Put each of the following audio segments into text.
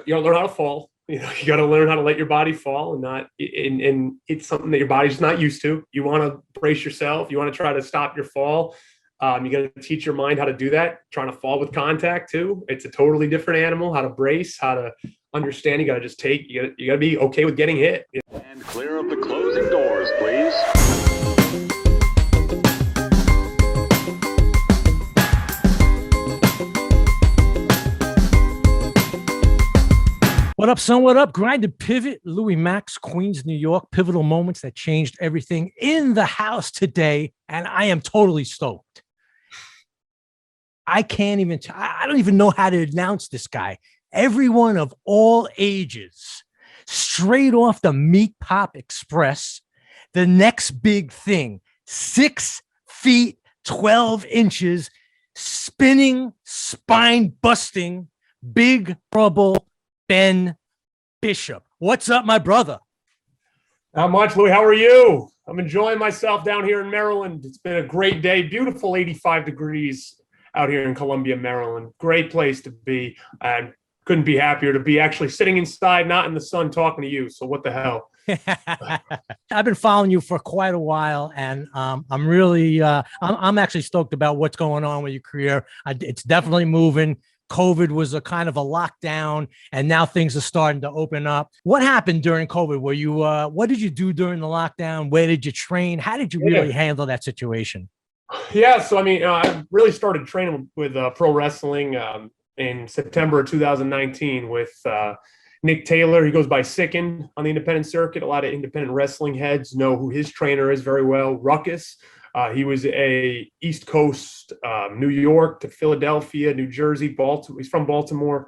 you learn how to fall. You know, you got to learn how to let your body fall, and not, and it's something that your body's not used to. You want to brace yourself. You want to try to stop your fall. You got to teach your mind how to do that. Trying to fall with contact too. It's a totally different animal. How to brace, how to understand. You got to just take. You got to be okay with getting hit. And clear of the closing doors, please. What up, son? What up? Grind and Pivot, Louis Max, Queens, New York. Pivotal moments that changed everything in the house today. And I am totally stoked. I don't even know how to announce this guy. Everyone of all ages, straight off the MEATPOP Express, the next big thing, 6 feet, 12 inches, spinning, spine busting, big trouble, Ben Bishop. What's up, my brother? Not much, Louis. How are you? I'm enjoying myself down here in Maryland. It's been a great day. Beautiful 85 degrees out here in Columbia, Maryland. Great place to be. And couldn't be happier to be actually sitting inside, not in the sun, talking to you. So what the hell? I've been following you for quite a while, and I'm really, I'm actually stoked about what's going on with your career. It's definitely moving. COVID was a kind of a lockdown, and now things are starting to open up. What happened during COVID? Were you, what did you do during the lockdown? Where did you train? How did you really handle that situation? Yeah, so I mean, I really started training with pro wrestling in September of 2019 with Nick Taylor. He goes by Sicken on the independent circuit. A lot of independent wrestling heads know who his trainer is very well, Ruckus. He was a East Coast, New York to Philadelphia, New Jersey, Baltimore. He's from Baltimore,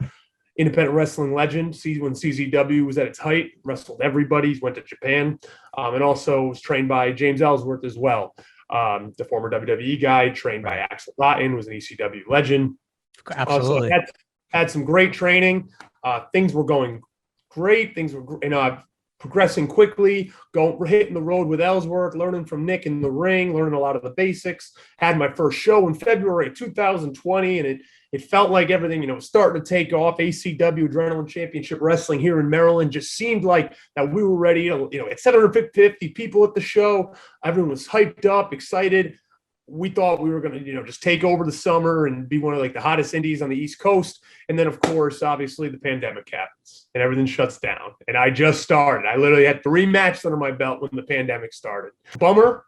independent wrestling legend. When CZW was at its height, wrestled everybody. He went to Japan, and also was trained by James Ellsworth as well. The former WWE guy, trained by Axel Rotten, was an ECW legend. Absolutely. So had some great training. Things were going great. Things were, progressing quickly, hitting the road with Ellsworth, learning from Nick in the ring, learning a lot of the basics. Had my first show in February of 2020, and it felt like everything, was starting to take off. ACW, Adrenaline Championship Wrestling here in Maryland, just seemed like that we were ready. At 750 people at the show, everyone was hyped up, excited. We thought we were going to, just take over the summer and be one of the hottest indies on the East Coast. And then, of course, obviously the pandemic happens and everything shuts down. And I just started. I literally had 3 matches under my belt when the pandemic started. Bummer,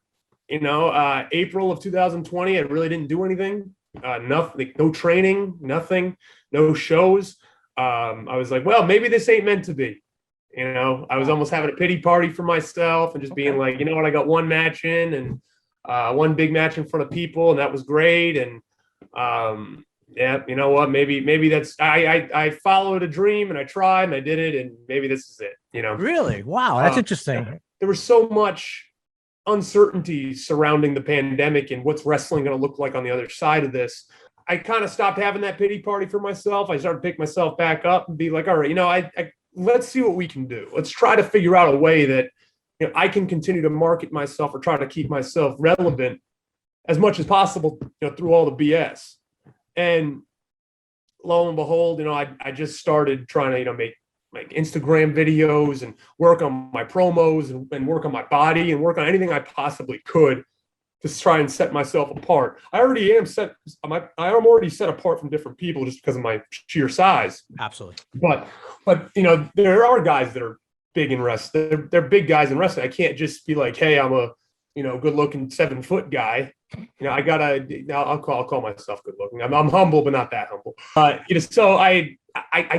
April of 2020, I really didn't do anything. Nothing, no training, nothing, no shows. I was like, well, maybe this ain't meant to be. I was almost having a pity party for myself and just being like, I got 1 match in and 1 big match in front of people, and that was great. And yeah, you know what? Maybe that's I followed a dream and I tried and I did it, and maybe this is it. Really? Wow, that's interesting. There was so much uncertainty surrounding the pandemic and what's wrestling going to look like on the other side of this. I kind of stopped having that pity party for myself. I started to pick myself back up and be like, all right, I let's see what we can do. Let's try to figure out a way that I can continue to market myself or try to keep myself relevant as much as possible, through all the BS. And lo and behold, I just started trying to, make Instagram videos and work on my promos and work on my body and work on anything I possibly could to try and set myself apart. I am already set apart from different people just because of my sheer size. Absolutely. But there are guys that are big in wrestling. They're big guys in wrestling. I can't just be like, hey, I'm a good looking 7-foot guy. I'll call myself good looking. I'm humble, but not that humble. So I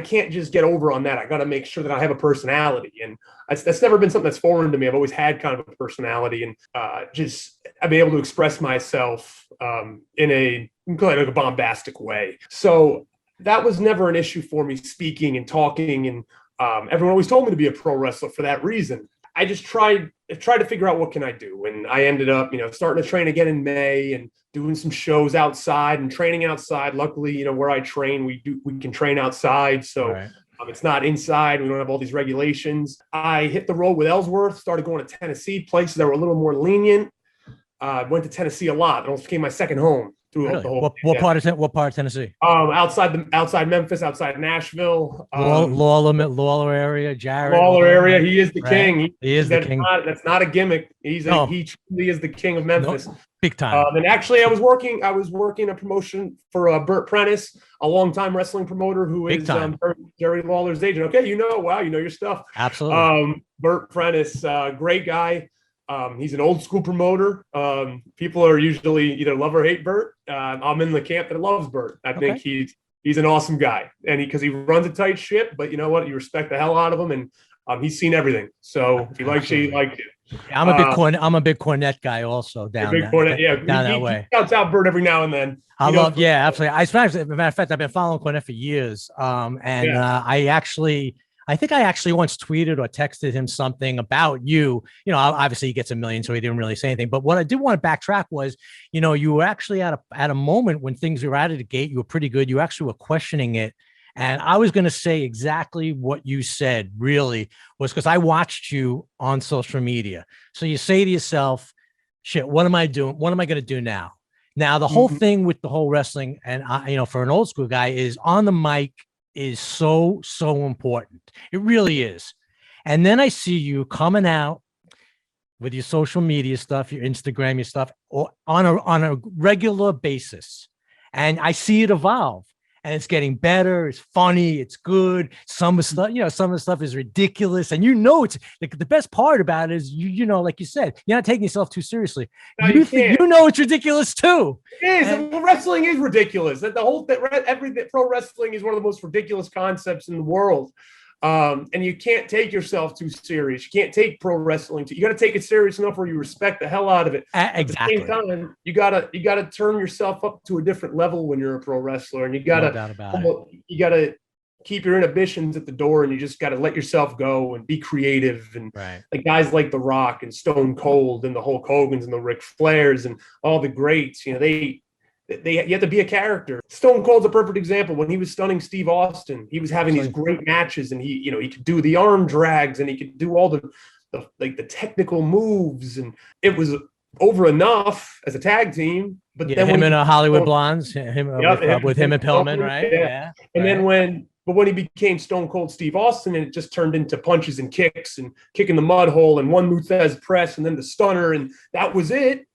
can't just get over on that. I got to make sure that I have a personality, and that's never been something that's foreign to me. I've always had kind of a personality, and I've been able to express myself in a bombastic way. So that was never an issue for me, speaking and talking, and everyone always told me to be a pro wrestler for that reason. I just tried to figure out what can I do. And I ended up, starting to train again in May and doing some shows outside and training outside. Luckily, where I train, we can train outside. So right. It's not inside. We don't have all these regulations. I hit the road with Ellsworth, started going to Tennessee, places that were a little more lenient. Went to Tennessee a lot. It almost became my second home. through Really? the whole. What part of Tennessee? Outside Memphis, outside Nashville, Lawler area, Jarrett. Lawler area. He is the right? king. He is the king. That's not a gimmick. He truly is the king of Memphis. No, big time. And actually, I was working a promotion for Burt Prentice, a longtime wrestling promoter who is Jerry Lawler's agent. Okay, wow, you know your stuff. Absolutely. Burt Prentice, great guy. He's an old school promoter. People are usually either love or hate Burt. I'm in the camp that loves Burt. I think he's an awesome guy, and because he runs a tight ship. But you know what? You respect the hell out of him, and he's seen everything. So if he likes you, he likes you. Yeah, I'm a big Cornette guy also down that way. He shouts out Burt every now and then. Absolutely. As a matter of fact, I've been following Cornette for years. I think I actually once tweeted or texted him something about you. Obviously he gets a million, so he didn't really say anything. But what I did want to backtrack was, you were actually at a moment when things were out of the gate. You were pretty good. You actually were questioning it. And I was going to say exactly what you said, really, was because I watched you on social media. So you say to yourself, shit, what am I doing? What am I going to do now? Now, the whole thing with the whole wrestling and, for an old school guy is on the mic is so, so important. It really is. And then I see you coming out with your social media stuff, your Instagram, your stuff on a regular basis. And I see it evolve. And it's getting better. It's funny. It's good. Some of the stuff is ridiculous. And it's the best part about it is like you said, you're not taking yourself too seriously. No, it's ridiculous too. It is. Wrestling is ridiculous. Every pro wrestling is one of the most ridiculous concepts in the world. And you can't take yourself too serious. You can't take pro wrestling you got to take it serious enough where you respect the hell out of it. Exactly. At the same time, you gotta turn yourself up to a different level when you're a pro wrestler, and you gotta keep your inhibitions at the door, and you just gotta let yourself go and be creative. And like guys like The Rock and Stone Cold and the Hulk Hogan's and the Ric Flairs and all the greats, you have to be a character. Stone Cold's a perfect example. When he was stunning Steve Austin, he was having these great matches, and he could do the arm drags, and he could do all the technical moves, and it was over enough as a tag team. But then him and Hollywood Blondes, with him and Pillman, right? Yeah. And then when he became Stone Cold Steve Austin, and it just turned into punches and kicks and kicking the mud hole and one Muthez press and then the stunner, and that was it.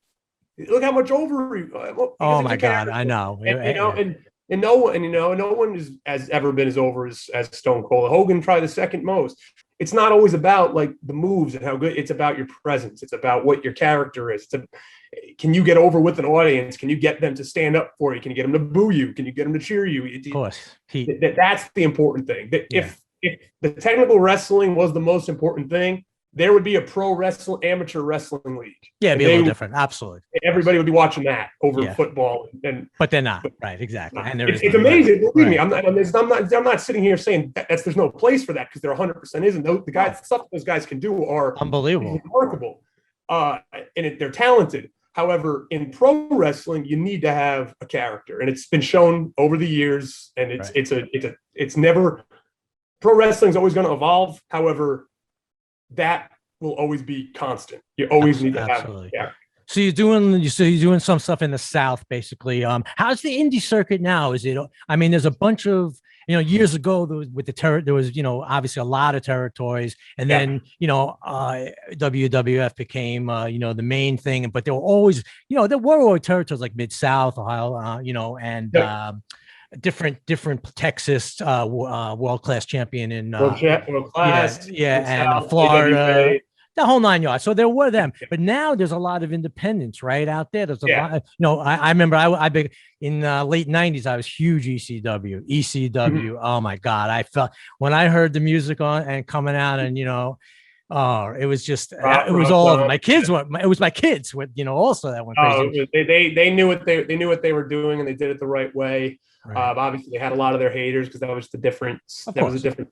Look how much over. Oh my God, I know. And no one has ever been as over as Stone Cold. Hogan probably the second most. It's not always about like the moves and how good. It's about your presence. It's about what your character is. Can you get over with an audience? Can you get them to stand up for you? Can you get them to boo you? Can you get them to cheer you? Of course, that's the important thing. If the technical wrestling was the most important thing, there would be a amateur wrestling league. Yeah, it'd be a little different. Absolutely. Everybody would be watching that over football. But they're not. Right, exactly. And it's amazing. Believe me, I'm not sitting here saying there's no place for that, because there 100% isn't. The guys, stuff those guys can do are unbelievable, remarkable, and they're talented. However, in pro wrestling, you need to have a character, and it's been shown over the years. And it's never, pro wrestling is always going to evolve. However, that will always be constant. You always need to have it. Yeah. So you're doing some stuff in the South, basically. How's the indie circuit now? There's a bunch of, years ago there was obviously a lot of territories, and then WWF became the main thing, but there were always territories like Mid-South, Ohio, different Texas world-class champion in world class, and Florida, the whole 9 yards. So there were them, but now there's a lot of independents right out there. There's a lot. I remember I in late 90s, I was huge ECW. Oh my God, I felt when I heard the music on and coming out, and it was just it was all over. My kids went. It was my kids also that went crazy. They knew what they were doing, and they did it the right way. Right. Obviously, they had a lot of their haters because that was a different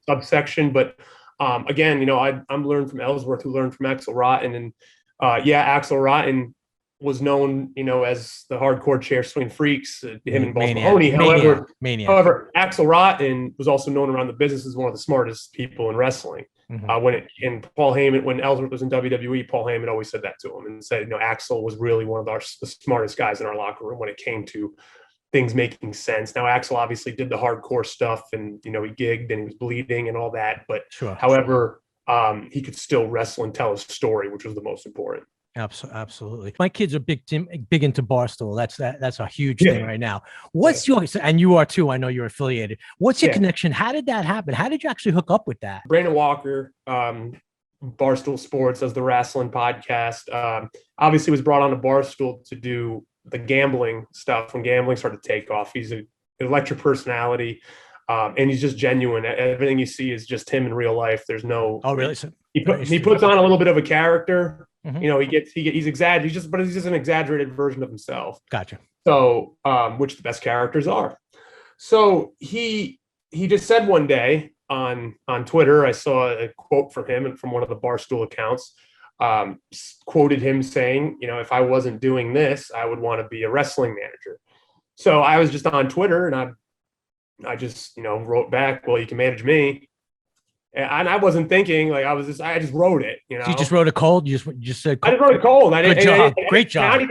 subsection. But again, I'm learned from Ellsworth, who learned from Axel Rotten, and Axel Rotten was known, as the hardcore chair swing freaks, him and Boss Maniac. Mahoney. Maniac. However, Axel Rotten was also known around the business as one of the smartest people in wrestling. Mhm. Paul Heyman, when Ellsworth was in WWE, Paul Heyman always said that to him and said, Axel was really one of the smartest guys in our locker room when it came to things making sense. Now, Axel obviously did the hardcore stuff, and he gigged and he was bleeding and all that. But Sure. however, he could still wrestle and tell a story, which was the most important. Absolutely. My kids are big into Barstool. That's a huge thing right now. What's your, and you are too, I know you're affiliated. What's your connection? How did that happen? How did you actually hook up with that? Brandon Walker, Barstool Sports, does the wrestling podcast. Obviously was brought on to Barstool to do the gambling stuff when gambling started to take off. He's an electric personality, and he's just genuine. Everything you see is just him in real life. There's no. Oh, really? He puts on a little bit of a character. Mhm. He's exaggerated. But he's just an exaggerated version of himself. Gotcha. So, which the best characters are. So he just said one day on Twitter, I saw a quote from him and from one of the Barstool accounts, quoted him saying, if I wasn't doing this, I would want to be a wrestling manager. So I was just on Twitter and I just, wrote back, well, you can manage me. And I wasn't thinking, I just wrote it, So you just wrote it cold? You just said cold? I just wrote it cold. Good job. Great job.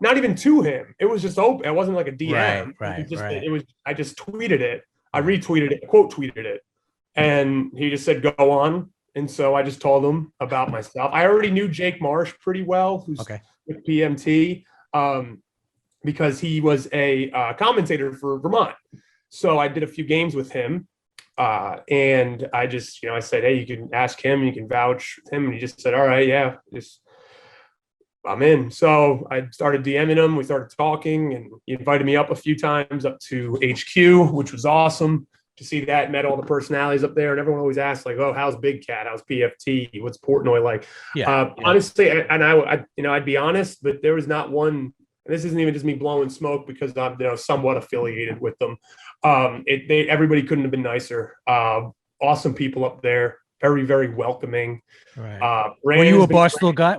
Not even to him. It was just open. It wasn't like a DM. Right. It was, I just tweeted it. I retweeted it, quote tweeted it. And he just said, go on. And so I just told him about myself. I already knew Jake Marsh pretty well, who's with PMT, because he was a commentator for Vermont. So I did a few games with him. And I just, I said, hey, you can ask him, you can vouch with him. And he just said, all right, yeah, I'm in. So I started DMing him. We started talking, and he invited me up a few times up to HQ, which was awesome to see that. Met all the personalities up there, and everyone always asks, oh, how's Big Cat? How's PFT? What's Portnoy like? Honestly, and I'd be honest, but there was not one. And this isn't even just me blowing smoke because I'm somewhat affiliated with them. Everybody couldn't have been nicer. Awesome people up there. Very, very welcoming. Right. Were you a Barstool guy?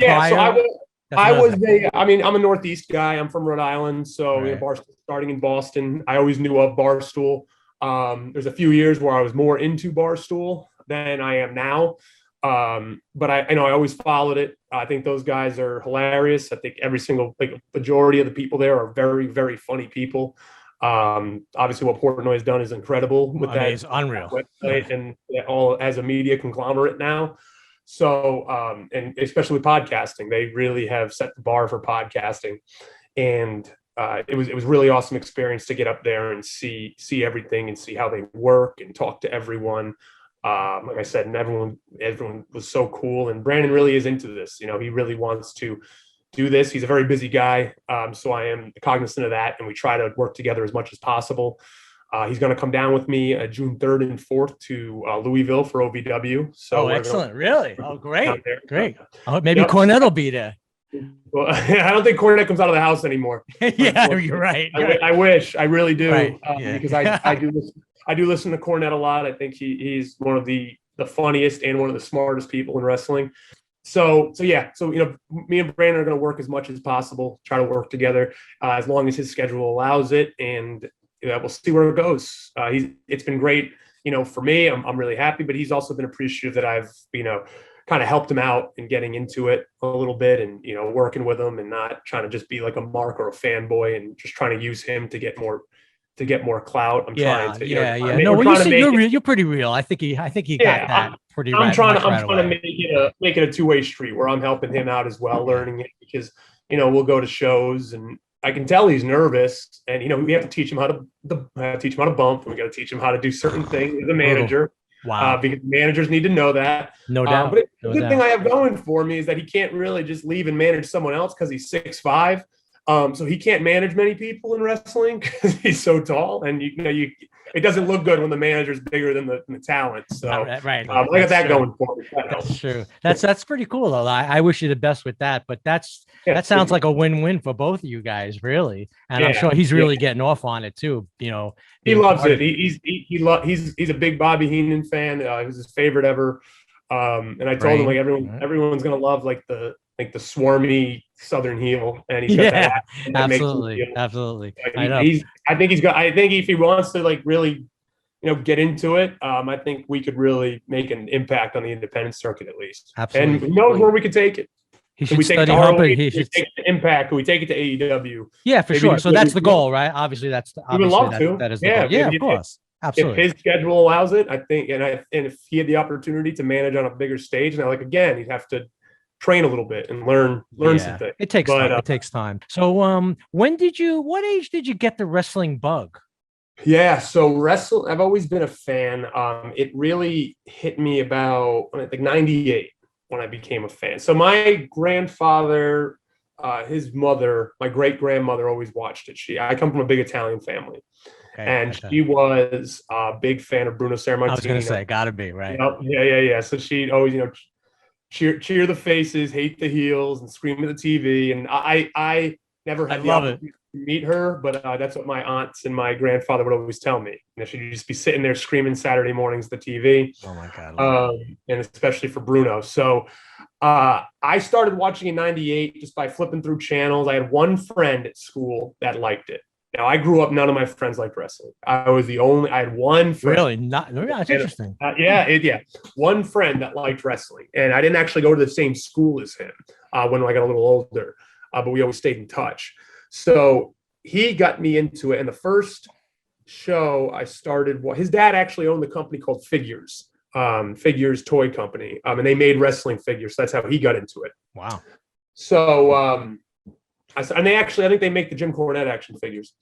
Yeah. So I'm a Northeast guy. I'm from Rhode Island. So Barstool starting in Boston. I always knew of Barstool. There's a few years where I was more into Barstool than I am now. But I always followed it. I think those guys are hilarious. I think every single majority of the people there are very, very funny people. Obviously what Portnoy has done is incredible with that. It's unreal. Website and all as a media conglomerate now. So, and especially with podcasting, they really have set the bar for podcasting. And it was really awesome experience to get up there and see everything and see how they work and talk to everyone. Like I said, and everyone was so cool. And Brandon really is into this. He really wants to do this. He's a very busy guy. So I am cognizant of that. And we try to work together as much as possible. He's going to come down with me June 3rd and 4th to Louisville for OVW. So excellent. Really? Oh, great. Great. Maybe Cornette will be there. Well, I don't think Cornette comes out of the house anymore. Yeah, you're right. I wish. I really do. Right. Because I do listen to Cornette a lot. I think he's one of the funniest and one of the smartest people in wrestling. So me and Brandon are going to work as much as possible, try to work together as long as his schedule allows it, and we'll see where it goes. It's been great, for me. I'm really happy, but he's also been appreciative that I've kind of helped him out in getting into it a little bit, and working with him and not trying to just be like a mark or a fanboy and just trying to use him to get more clout. I'm trying to. You're pretty real. I think he got that pretty right. I'm trying to make it a two-way street where I'm helping him out as well, learning it, because we'll go to shows and I can tell he's nervous, and we have to teach him how to bump, and we got to teach him how to do certain things as a manager. Wow. Because managers need to know that. No doubt. But the good thing I have going for me is that he can't really just leave and manage someone else because he's 6'5". So he can't manage many people in wrestling because he's so tall, and it doesn't look good when the manager's bigger than the talent. So right. I got that going for me. That's true. That's pretty cool though. I wish you the best with that, but that sounds like a win-win for both of you guys, really. And I'm sure he's really getting off on it too. He loves it. He's a big Bobby Heenan fan. It was his favorite ever. And I told him everyone's gonna love the swarmy Southern heel, and he's got that Yeah, accent that makes him absolutely, feel. absolutely. Like, I know. I think he's got. I think if he wants to like really, get into it, I think we could really make an impact on the independent circuit at least. And Absolutely. who knows where we could take it? He Could should we take it study to hard, ROH? but Could he we should. take it to Impact? Could we take it to AEW? Yeah, for Maybe sure. just So do that's it- the goal, right? Obviously, We would love to. that is the Yeah, goal. Yeah, if of course. if Absolutely. his schedule allows it, I think, and if he had the opportunity to manage on a bigger stage, now like again, he'd have to train a little bit and learn some things. It takes But, time. It takes time. So, what age did you get the wrestling bug? Yeah, so wrestle. I've always been a fan. It really hit me about I think '98 when I became a fan. So my grandfather, his mother, my great grandmother, always watched it. I come from a big Italian family, and she was a big fan of Bruno Sammartino. I was going to say, gotta be right. Yeah. So she'd always, cheer the faces, hate the heels, and scream at the TV. And I never had the opportunity to meet her, but that's what my aunts and my grandfather would always tell me. She'd just be sitting there screaming Saturday mornings at the TV. Oh my God. And especially for Bruno. So I started watching in '98 just by flipping through channels. I had one friend at school that liked it. Now I grew up, none of my friends liked wrestling. I had one friend. Really? That's interesting. One friend that liked wrestling. And I didn't actually go to the same school as him when I got a little older, but we always stayed in touch. So he got me into it. And the first show I started, his dad actually owned the company called Figures Toy Company. And they made wrestling figures. So that's how he got into it. Wow. So, I think they make the Jim Cornette action figures.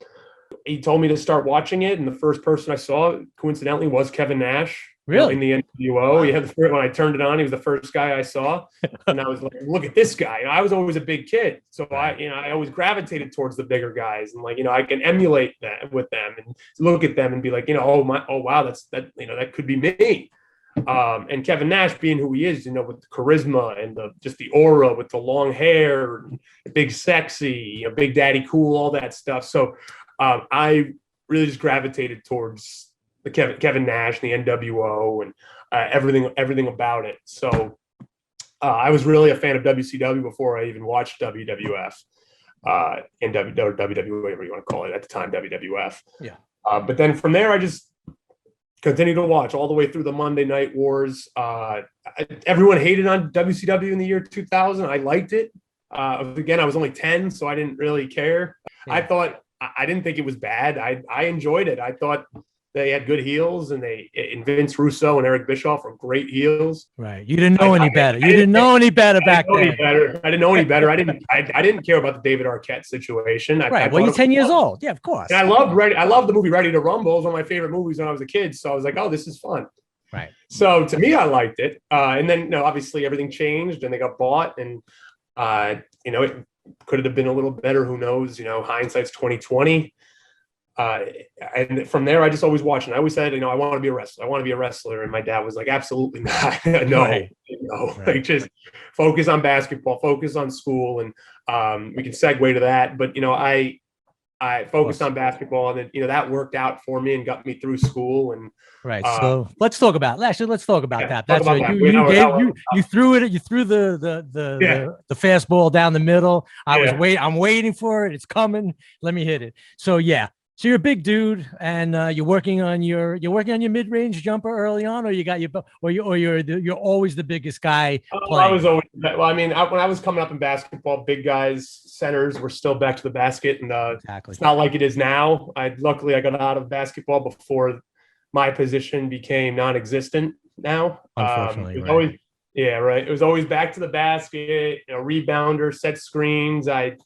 He told me to start watching it, and the first person I saw, coincidentally, was Kevin Nash. Really? In the NWO. Wow. Yeah, when I turned it on, he was the first guy I saw, and I was like, "Look at this guy!" And I was always a big kid, so I always gravitated towards the bigger guys, and I can emulate that with them and look at them and be like, oh wow, that could be me. And Kevin Nash being who he is, with the charisma and just the aura with the long hair, big sexy, big daddy cool, all that stuff. So I really just gravitated towards the Kevin Nash, the NWO, and everything about it. So I was really a fan of WCW before I even watched WWF and WWE, whatever you want to call it at the time, WWF. Yeah. But then from there, I just continue to watch all the way through the Monday Night Wars. Everyone hated on WCW in the year 2000. I liked it. Again, I was only 10, so I didn't really care. Yeah. I didn't think it was bad. I enjoyed it. I thought they had good heels, and Vince Russo and Eric Bischoff were great heels. Right. You didn't know any better. You didn't know any better back then. I didn't know any better. I didn't care about the David Arquette situation. Right. Well, you're 10 years old. Yeah, of course. And I loved the movie Ready to Rumble. It was one of my favorite movies when I was a kid. So I was like, oh, this is fun. Right. So to me, I liked it. And then, obviously everything changed and they got bought, and it could have been a little better. Who knows? Hindsight's 2020. And from there, I just always watched, and I always said, I want to be a wrestler. I want to be a wrestler. And my dad was like, absolutely not. No, right. Like just focus on basketball, focus on school. And we can segue to that. But, I focused on basketball, and then, that worked out for me and got me through school. And right. So let's talk about that. That's you threw it. You threw the fastball down the middle. I'm waiting for it. It's coming. Let me hit it. So yeah. So you're a big dude, and you're working on your mid-range jumper early on, or you're always the biggest guy playing? I was always when I was coming up in basketball, big guys, centers were still back to the basket, and exactly. It's not like it is now. Luckily I got out of basketball before my position became non-existent. Now, unfortunately, it was always It was always back to the basket, rebounder, set screens. I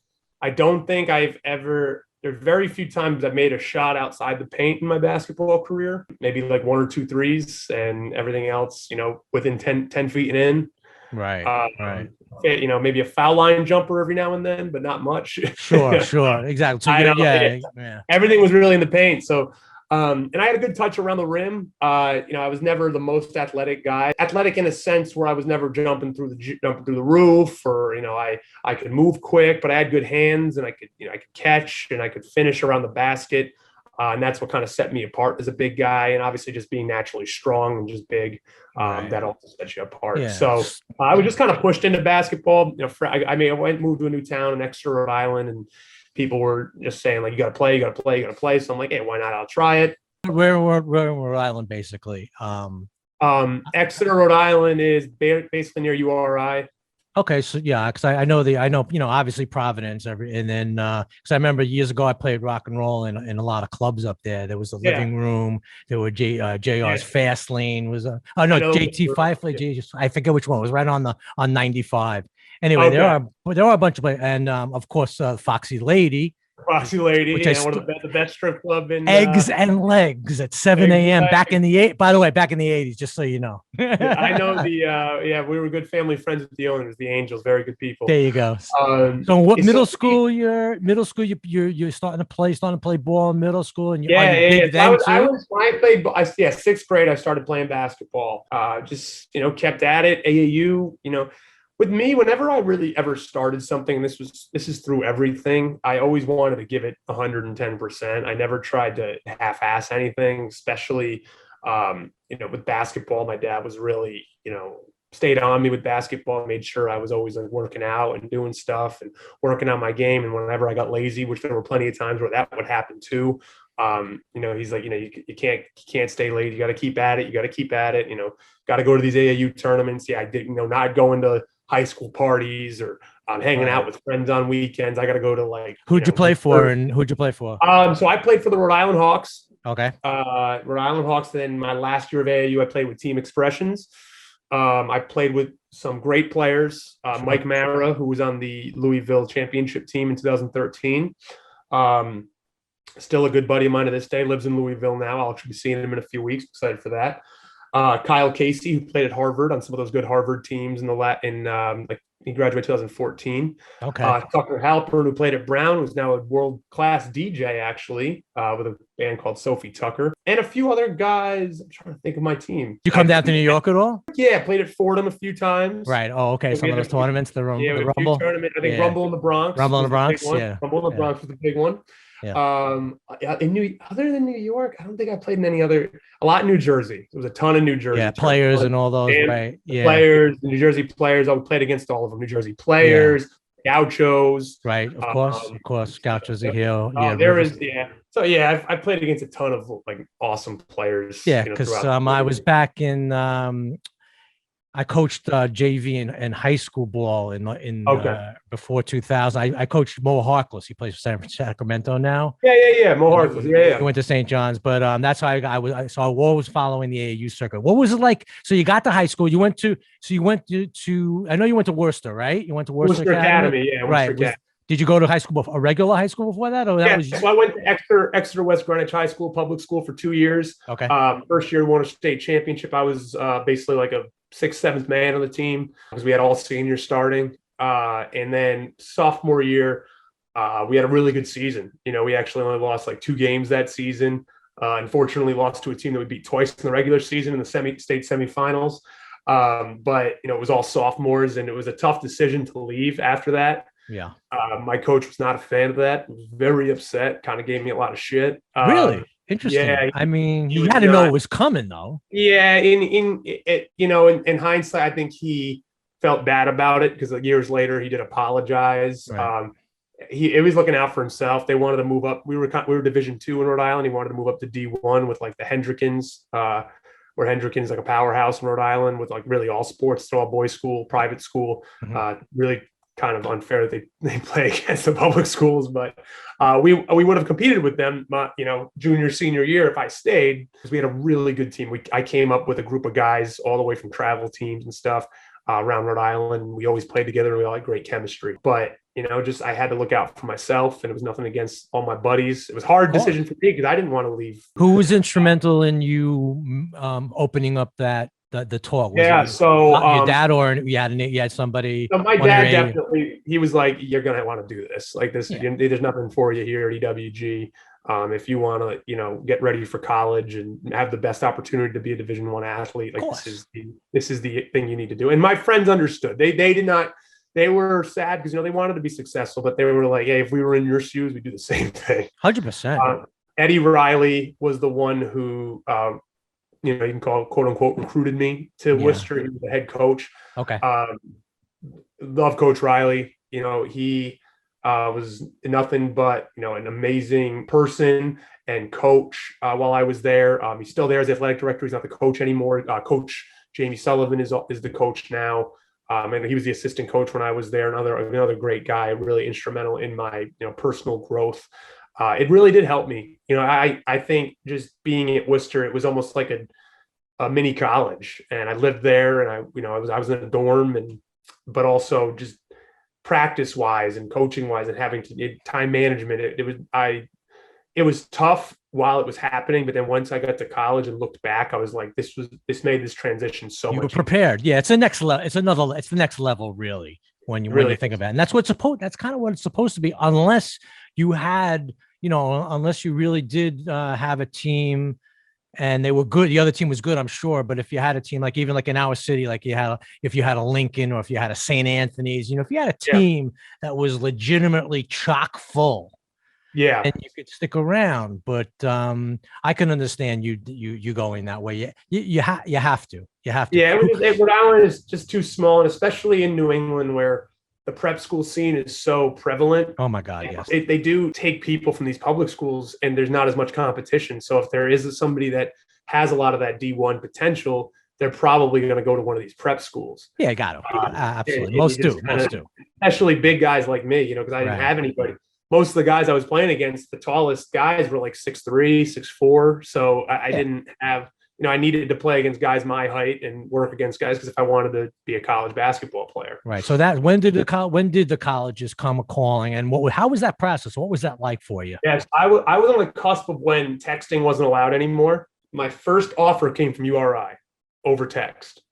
don't think I've ever. There's very few times I've made a shot outside the paint in my basketball career, maybe like 1 or 2 threes, and everything else, within 10 feet and in. Right. Right. Maybe a foul line jumper every now and then, but not much. Sure. Exactly. So everything was really in the paint. So, and I had a good touch around the rim. I was never the most athletic guy. Athletic in a sense where I was never jumping through the roof, or I could move quick, but I had good hands, and I could catch, and I could finish around the basket. And that's what kind of set me apart as a big guy. And obviously just being naturally strong and just big, that also sets you apart. Yeah. So I was just kind of pushed into basketball. I moved to a new town in Exeter, Rhode Island, and people were just saying, like, you got to play, you got to play, you got to play. So I'm like, hey, why not? I'll try it. We're in Rhode Island, basically. Exeter, Rhode Island is basically near URI. Okay, so yeah, because I know obviously Providence, and then because I remember years ago I played rock and roll in a lot of clubs up there. There was a living room. There were JR's Fast Lane was JT Fife played I forget which one. It was right on 95. Anyway, there are a bunch of and of course Foxy Lady. Foxy Lady, one of the best strip club in Eggs and Legs at 7 a.m. back in the back in the 80s, just so you know. I know we were good family friends with the owners, the Angels, very good people. There you go. So what middle school you're starting to play ball in middle school, and I played sixth grade. I started playing basketball. Just kept at it. AAU, with me, whenever I really ever started something, this is through everything, I always wanted to give it 110%. I never tried to half-ass anything, especially, with basketball. My dad was really, stayed on me with basketball, made sure I was always like working out and doing stuff and working on my game. And whenever I got lazy, which there were plenty of times where that would happen too, he's like, you can't stay late. You got to keep at it. You got to keep at it, got to go to these AAU tournaments. Yeah, I did, not going to high school parties or hanging out with friends on weekends. I got to go to who'd you play for? So I played for the Rhode Island Hawks. Okay. Rhode Island Hawks. Then my last year of AAU, I played with Team Expressions. I played with some great players. Mike Mara, who was on the Louisville championship team in 2013. Still a good buddy of mine to this day, lives in Louisville now. I'll actually be seeing him in a few weeks. Excited for that. Kyle Casey, who played at Harvard on some of those good Harvard teams he graduated 2014. Okay. Tucker Halpern, who played at Brown, who's now a world-class DJ, actually, with a band called Sophie Tucker. And a few other guys. I'm trying to think of my team. Did you come down to New York at all? Yeah, played at Fordham a few times. Right. Oh, okay. Some of those tournaments, the Rumble. Tournament. I think Rumble in the Bronx. Rumble in the Bronx, Rumble in the Bronx was a big one. Yeah. Other than New York, I don't think I played in any other. A lot in New Jersey. There was a ton of New Jersey. Yeah, players and all those, right? Yeah, players, New Jersey players. I played against all of them. New Jersey players, Gauchos. Right, of course. Gauchos are here. So I played against a ton of awesome players. Yeah, because I was back in. I coached JV and high school ball before 2000. I coached Mo Harkless. He plays for Sacramento now. Yeah. Mo Harkless. Yeah. He went to St. John's, but that's how I was always following the AAU circuit. What was it like? So you got to high school. You went to. I know you went to Worcester, right? You went to Worcester Academy. Yeah. Right. Did you go to high school a regular high school before that? Or that was so I went to Exeter West Greenwich High School, public school for 2 years. Okay. First year won a state championship. I was basically like a 6th, 7th man on the team because we had all seniors starting. And then sophomore year, we had a really good season. We actually only lost 2 games that season. Unfortunately, lost to a team that we beat twice in the regular season in the state semifinals. But it was all sophomores, and it was a tough decision to leave after that. Yeah. My coach was not a fan of that. Was very upset. Kind of gave me a lot of shit. Really? Interesting. Yeah. I mean, he had to know it was coming, though. Yeah. In hindsight, I think he felt bad about it because years later he did apologize. Right. He was looking out for himself. They wanted to move up. We were Division II in Rhode Island. He wanted to move up to D1 with the Hendrickens, where Hendrickens is a powerhouse in Rhode Island with really all sports. It's all boys school, private school. Mm-hmm. Really kind of unfair that they play against the public schools, but we would have competed with them, junior, senior year if I stayed, because we had a really good team. I came up with a group of guys all the way from travel teams and stuff around Rhode Island. We always played together and we all had great chemistry, but I had to look out for myself, and it was nothing against all my buddies. It was a hard decision for me because I didn't want to leave. Who was instrumental in you opening up the talk? So your dad, or you had somebody? So my dad definitely, he was like, "You're gonna want to do this. There's nothing for you here at EWG. If you want to, get ready for college and have the best opportunity to be a Division I athlete, this is the thing you need to do." And my friends understood. They did not. They were sad because they wanted to be successful, but they were like, "Hey, if we were in your shoes, we'd do the same thing." 100%. Eddie Riley was the one who, you can call quote unquote recruited me to Worcester. He was the head coach. Okay. Love Coach Riley. He was nothing but, an amazing person and coach while I was there. He's still there as the athletic director. He's not the coach anymore. Coach Jamie Sullivan is the coach now. And he was the assistant coach when I was there. Another great guy, really instrumental in my, personal growth. It really did help me. I think just being at Worcester, it was almost like a mini college, and I lived there, and I was in a dorm, but also just practice wise and coaching wise and having time management. It was tough while it was happening, but then once I got to college and looked back, I was like, this made this transition so much. You were prepared. Yeah, it's the next level. It's the next level, really, when you think about it. And that's kind of what it's supposed to be, unless you had, unless you really did have a team and they were good. The other team was good, I'm sure. But if you had a team, like even like in our city, like if you had a Lincoln or if you had a St. Anthony's, if you had a team that was legitimately chock full, and you could stick around. But I can understand you going that way. You have to. Yeah, Rhode Island is just too small, and especially in New England where the prep school scene is so prevalent. Oh my God, yes. They do take people from these public schools, and there's not as much competition. So if there is somebody that has a lot of that D1 potential, they're probably going to go to one of these prep schools. Yeah, got it. Absolutely. Most do. Especially big guys like me, because I didn't have anybody. Most of the guys I was playing against, the tallest guys were like 6'3", 6'4". So I didn't have, I needed to play against guys my height and work against guys because if I wanted to be a college basketball player. Right. So when did the colleges come a calling, and how was that process? What was that like for you? Yes, I was on the cusp of when texting wasn't allowed anymore. My first offer came from URI over text.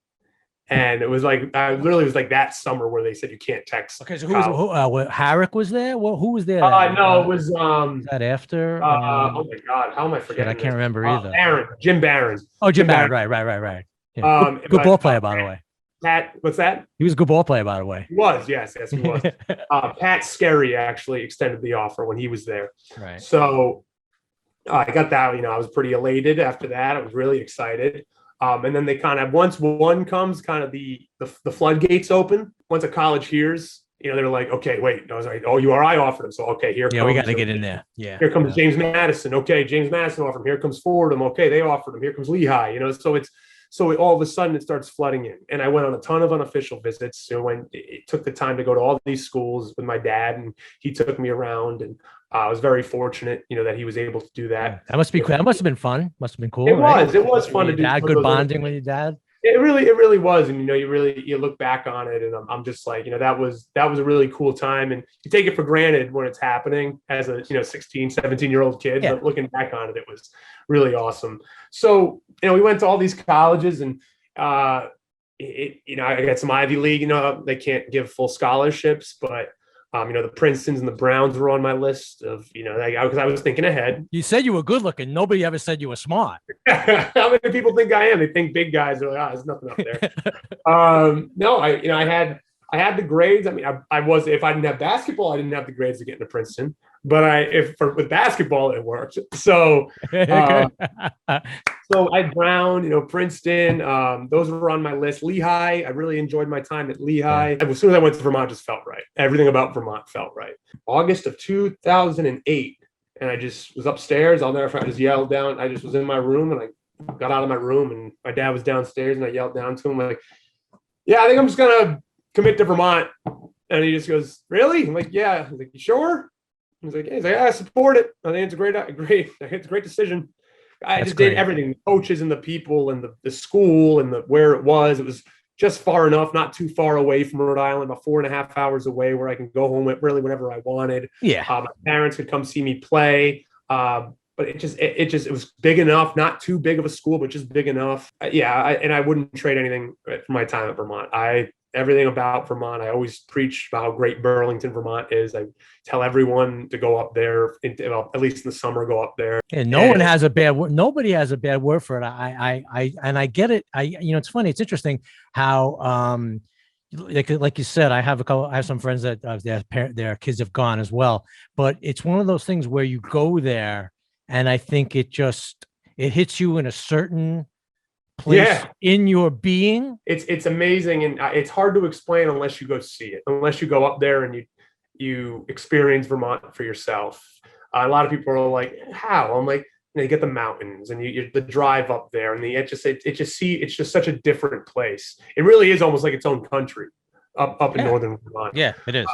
And it was like, I literally was like that summer where they said you can't text. Okay, so Harrick was there? Well, who was there? No, it was that after. Oh my God, how am I forgetting? I can't remember either. Jim Barron. Oh, Jim Barron. Right. Yeah. Good ball player, by the way. Pat, what's that? He was a good ball player, by the way. He was, yes, he was. Pat Scarry actually extended the offer when he was there. Right. So I got that. I was pretty elated after that. I was really excited. And then they kind of, once one comes, kind of the floodgates open. Once a college hears, they're like, okay, wait. I was like, oh, URI offered him. So, okay, here comes. Yeah, we got to get in there. Yeah. Here comes James Madison. Okay, James Madison offered him. Here comes Fordham. Okay, they offered him. Here comes Lehigh. So all of a sudden it starts flooding in. And I went on a ton of unofficial visits. When it took the time to go to all these schools with my dad, and he took me around, and I was very fortunate, that he was able to do that. That must have been fun. Must have been cool. It was fun to do. Dad, good bonding with your dad. It really was. And, you look back on it, and I'm just like, that was a really cool time. And you take it for granted when it's happening as a, 16, 17-year-old kid, but looking back on it, it was really awesome. So, we went to all these colleges, and, I got some Ivy League, they can't give full scholarships, but the Princetons and the Browns were on my list of, because I was thinking ahead. You said you were good looking. Nobody ever said you were smart. How many people think I am? They think big guys are like, there's nothing up there. No, I had the grades. I mean, I was, if I didn't have basketball, I didn't have the grades to get into Princeton, but with basketball, it worked. So, so I had Brown, Princeton, those were on my list. Lehigh, I really enjoyed my time at Lehigh. As soon as I went to Vermont, just felt right. Everything about Vermont felt right. August of 2008, and I just was upstairs. I'll never forget. I just yelled down. I just was in my room, and I got out of my room, and my dad was downstairs, and I yelled down to him like, "Yeah, I think I'm just gonna commit to Vermont." And he just goes, "Really?" I'm like, "Yeah." He's like, "You sure?" He's like, "I support it. I think it's a great decision." I just did everything, the coaches and the people and the school and where it was. It was just far enough, not too far away from Rhode Island, about 4.5 hours away, where I can go home really whenever I wanted. Yeah. My parents could come see me play. But it was big enough, not too big of a school, but just big enough. And I wouldn't trade anything for my time at Vermont. Everything about Vermont, I always preach about how great Burlington, Vermont is. I tell everyone to go up there, at least in the summer, go up there. And nobody has a bad word for it. I get it. It's funny. It's interesting how, like you said, I have some friends that their kids have gone as well, but it's one of those things where you go there And I think it hits you in a certain place in your being. It's amazing, and it's hard to explain unless you go see it, unless you go up there and you experience Vermont for yourself. A lot of people are like, how? I'm like, you get the mountains and the drive up there, and it's just such a different place. It really is almost like its own country up in northern Vermont. Yeah, it is.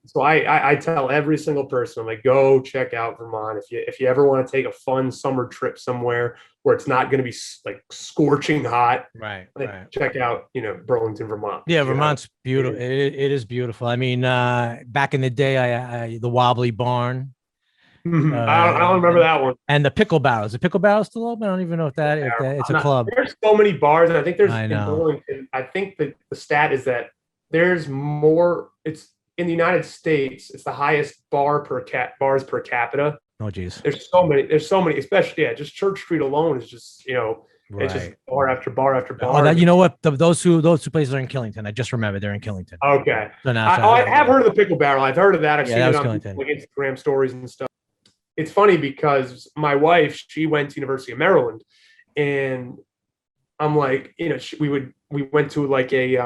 So I tell every single person, I'm like, go check out Vermont. If you ever want to take a fun summer trip somewhere where it's not going to be like scorching hot, right. check out, Burlington, Vermont. Yeah, Vermont's beautiful. It is beautiful. I mean, back in the day, the Wobbly Barn. I don't remember that one. And the pickle barrel. Is the pickle barrel still open? I don't even know if it's a club. There's so many bars, and I think in Burlington. I think that the stat is that there's more. It's in the United States. It's the highest bars per capita. Oh, geez. There's so many, especially just Church Street alone is just It's just bar after bar after bar. Oh, you know what? Those two places are in Killington. I just remembered they're in Killington. Okay. So I have heard of the Pickle Barrel. I've heard of that. I've seen it on Killington. like Instagram stories and stuff. It's funny because my wife, she went to University of Maryland, and I'm like, we went to like we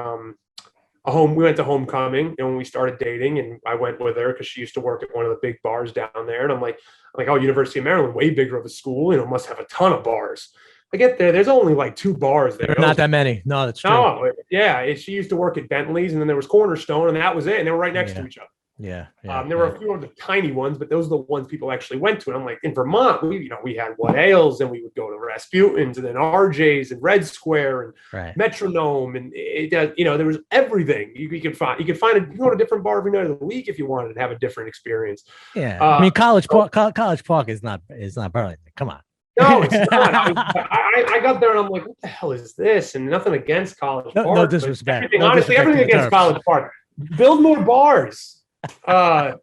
went to homecoming, and when we started dating, and I went with her because she used to work at one of the big bars down there, and I'm like, oh, University of Maryland, way bigger of a school, must have a ton of bars. I get there's only like 2 bars there. There are not that many. No, that's true. No, yeah. She used to work at Bentley's, and then there was Cornerstone, and that was it. And they were right next to each other. Yeah. There were a few of the tiny ones, but those are the ones people actually went to. And I'm like, in Vermont, we had What Ales, and we would go to Rasputin's, and then RJ's, and Red Square, and Metronome, and there was everything you could find. You could find you go to a different bar every night of the week if you wanted to have a different experience. Yeah, I mean, College Park is not Burlington. Come on. No, it's not. I got there and I'm like, what the hell is this? And nothing against College Park. No disrespect. Honestly, everything against College Park. Build more bars. But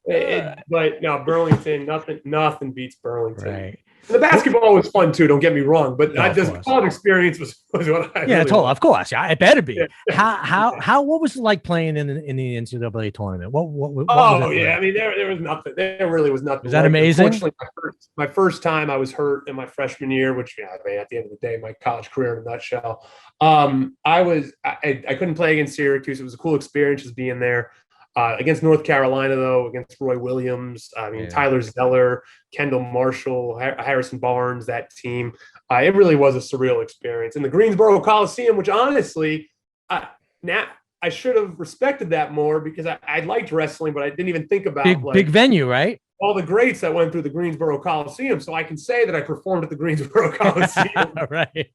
no, Burlington, nothing beats Burlington. Right. The basketball was fun too. Don't get me wrong, but the college experience was what I. Yeah, totally. Of course, it better be. Yeah. What was it like playing in the NCAA tournament? What was it like? I mean, there was nothing. There really was nothing. Was that amazing? Unfortunately, my first time I was hurt in my freshman year, which at the end of the day, my college career in a nutshell. I couldn't play against Syracuse. It was a cool experience just being there. Against North Carolina, though, against Roy Williams, Tyler Zeller, Kendall Marshall, Harrison Barnes, that team, it really was a surreal experience. In the Greensboro Coliseum, which honestly, now I should have respected that more because I liked wrestling, but I didn't even think about big venue, right? All the greats that went through the Greensboro Coliseum. So I can say that I performed at the Greensboro Coliseum, right?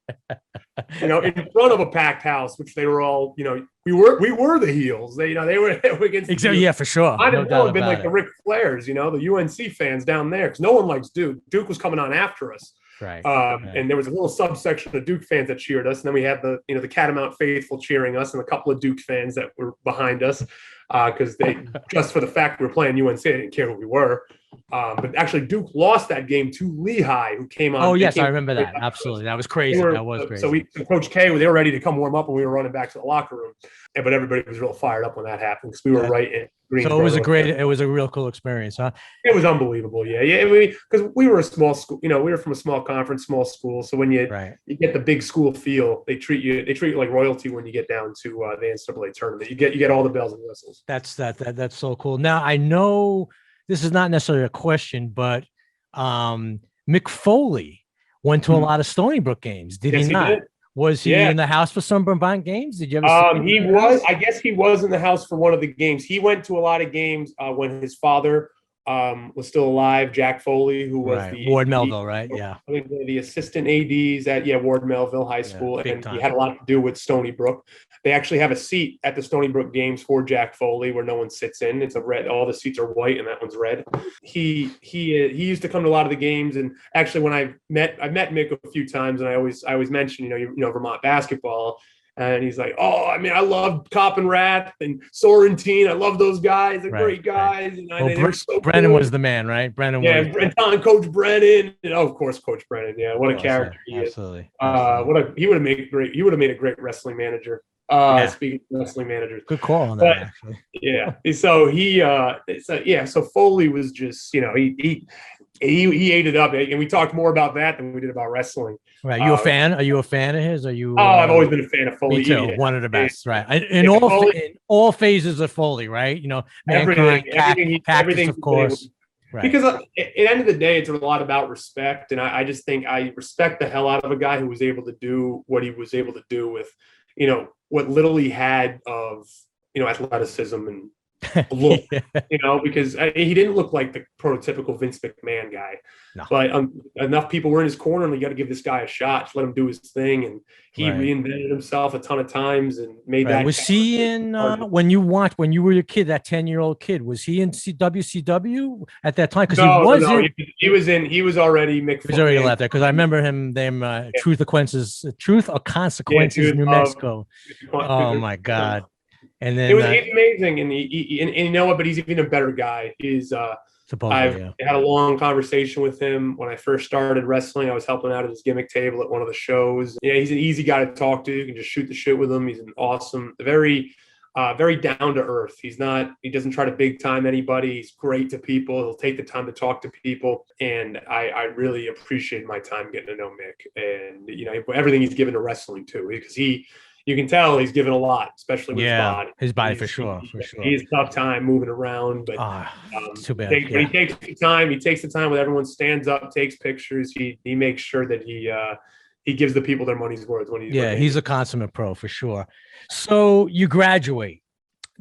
In front of a packed house, which they were all, we were the heels. They were against. Exactly. Yeah, for sure. I'd have been like the Ric Flairs, the UNC fans down there, because no one likes Duke. Duke was coming on after us. Right. And there was a little subsection of Duke fans that cheered us, and then we had the Catamount faithful cheering us, and a couple of Duke fans that were behind us because they just for the fact we were playing UNC, they didn't care who we were. But actually, Duke lost that game to Lehigh, who came on. Oh yes, I remember that. Absolutely, that was crazy. That was crazy. So Coach K, they were ready to come warm up, and we were running back to the locker room. But everybody was real fired up when that happened because we were right in. So it was a real cool experience, huh? It was unbelievable. Yeah. Because we were a small school, we were from a small conference, small school. So when you get the big school feel, they treat you like royalty when you get down to the NCAA tournament. You get all the bells and whistles. That's so cool. Now I know this is not necessarily a question, but Mick Foley went to a lot of Stony Brook games. Did he not? He did. Was he in the house for some Vermont games? Did you ever see him? He was. I guess he was in the house for one of the games. He went to a lot of games when his father was still alive, Jack Foley, who was the Ward Melville, right? Yeah. The assistant ADs at Ward Melville High School. And he had a lot to do with Stony Brook. They actually have a seat at the Stony Brook games for Jack Foley where no one sits in. It's a red, all the seats are white and that one's red. He used to come to a lot of the games. And actually when I met Mick a few times, and I always mention, Vermont basketball. And he's like, oh, I mean, I love Cop and Rat and Sorrentine. I love those guys. They're great guys. Right. They were so Brennan was the man, right? Brennan was. And Coach Brennan. And of course, Coach Brennan. Yeah, what a character he is. Absolutely. He would have made a great wrestling manager. Speaking of wrestling managers. Good call on that, actually. Yeah. So so Foley was just, he ate it up, and we talked more about that than we did about wrestling. Right. You a fan? Are you a fan of his? Are you? I've always been a fan of Foley. Me too. Yeah. One of the best. Right. In all phases of Foley. Right. You know, Mankind, Cactus, of course. Right. Because at the end of the day, it's a lot about respect, and I just think I respect the hell out of a guy who was able to do what he was able to do with, what little he had of, athleticism and look, because he didn't look like the prototypical Vince McMahon guy. No. But enough people were in his corner, and you got to give this guy a shot. Just let him do his thing, and he reinvented himself a ton of times and made that. Was he in when you were your kid, that 10-year-old kid? Was he in WCW at that time? Because he was already Mick. He was already left there because I remember him. Truth or Consequences, New Mexico. Oh my God. And then he's amazing, and and you know what? But he's even a better guy. I've had a long conversation with him when I first started wrestling. I was helping out at his gimmick table at one of the shows. Yeah, he's an easy guy to talk to. You can just shoot the shit with him. He's an awesome, very down to earth. He doesn't try to big time anybody. He's great to people. He'll take the time to talk to people, and I really appreciate my time getting to know Mick, and everything he's given to wrestling too, because you can tell he's given a lot, especially with his body. For sure. He's a tough time moving around, but too bad. But he takes the time. He takes the time with everyone, stands up, takes pictures. He makes sure that he gives the people their money's worth when he's a consummate pro for sure. So you graduate.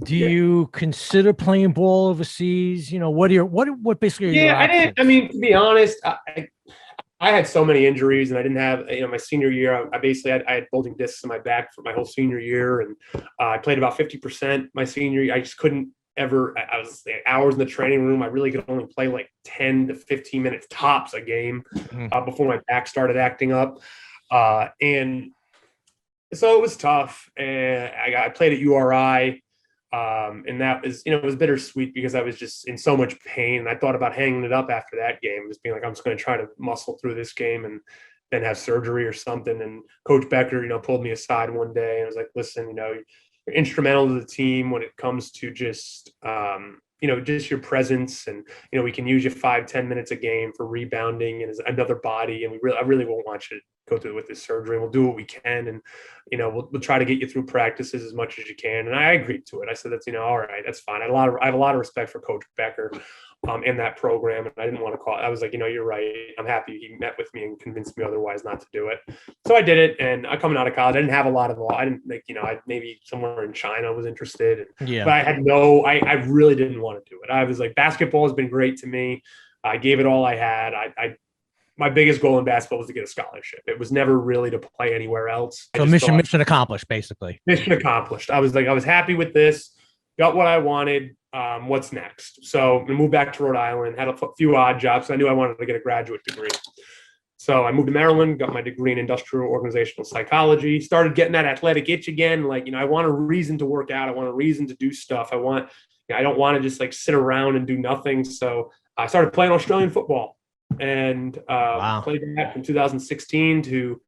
Do you consider playing ball overseas? What basically are your options? I mean, to be honest, I had so many injuries, and I didn't have, my senior year, I had bulging discs in my back for my whole senior year. And I played about 50% my senior year. I just couldn't ever, I was hours in the training room. I really could only play like 10 to 15 minutes tops a game before my back started acting up. And so it was tough. And I played at URI. And that was, it was bittersweet because I was just in so much pain. And I thought about hanging it up after that game, just being like, I'm just going to try to muscle through this game and then have surgery or something. And Coach Becker, pulled me aside one day and was like, listen, you're instrumental to the team when it comes to just, just your presence. And, we can use you 5-10 minutes a game for rebounding and as another body. And I really won't want you to go through with this surgery. We'll do what we can. And, we'll try to get you through practices as much as you can. And I agreed to it. I said, that's, all right, that's fine. I have a lot of respect for Coach Becker in that program. And I didn't want to call it. I was like, you're right. I'm happy he met with me and convinced me otherwise not to do it. So I did it. And coming out of college, I didn't have a lot of, I didn't think, maybe somewhere in China was interested. But I had I really didn't want to do it. I was like, basketball has been great to me. I gave it all I had. My biggest goal in basketball was to get a scholarship. It was never really to play anywhere else. So mission accomplished, basically. Mission accomplished. I was happy with this, got what I wanted. What's next? So I moved back to Rhode Island, had a few odd jobs. I knew I wanted to get a graduate degree. So I moved to Maryland, got my degree in industrial organizational psychology, started getting that athletic itch again. I want a reason to work out. I want a reason to do stuff. I don't want to just sit around and do nothing. So I started playing Australian football. And played that from 2016 to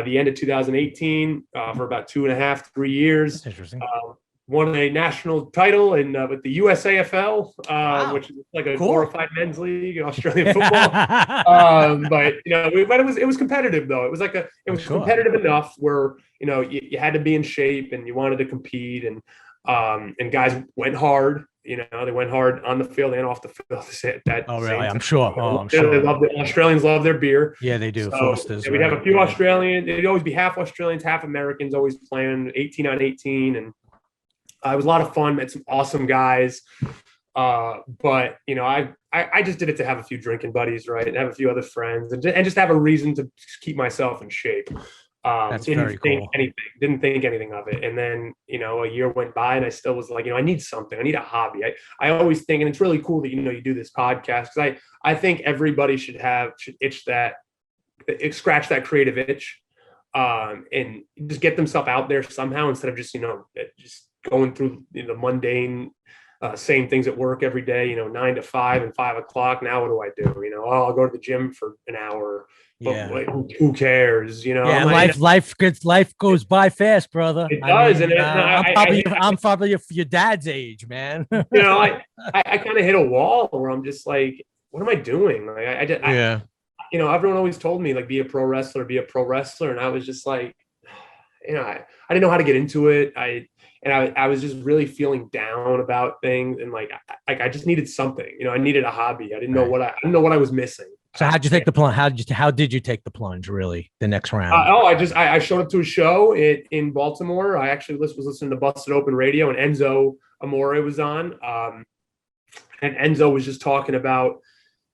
the end of 2018 for about 2.5-3 years. That's interesting. Won a national title with the USAFL, which is like a glorified men's league in Australian football. But it was competitive though. It was competitive enough where you had to be in shape and you wanted to compete, and guys went hard. They went hard on the field and off the field. Really? I'm sure. I'm sure. The Australians love their beer. Yeah, they do. So, we'd have a few Australians. It'd always be half Australians, half Americans, always playing 18 on 18. And it was a lot of fun. Met some awesome guys. But, I just did it to have a few drinking buddies, right? And have a few other friends and just have a reason to keep myself in shape. That's very cool. Didn't think anything of it. And then, a year went by and I still was like, I need something. I need a hobby. I always think, and it's really cool that, you do this podcast, because I think everybody should scratch that creative itch and just get themselves out there somehow instead of just, just going through the mundane same things at work every day, 9 to 5 and 5 o'clock. Now what do I do? I'll go to the gym for an hour. But who cares? Yeah, life goes by fast, brother. It does, I'm probably your dad's age, man. I kind of hit a wall where I'm just like, what am I doing? Like I did, Yeah. Everyone always told me like, be a pro wrestler, be a pro wrestler. And I was just like, I didn't know how to get into it. I was just really feeling down about things. And like I just needed something, I needed a hobby. I didn't know Right. I didn't know what I was missing. So how'd you take the plunge? How did you take the plunge really the next round? I showed up to a show in Baltimore. I actually was listening to Busted Open Radio, and Enzo Amore was on. And Enzo was just talking about,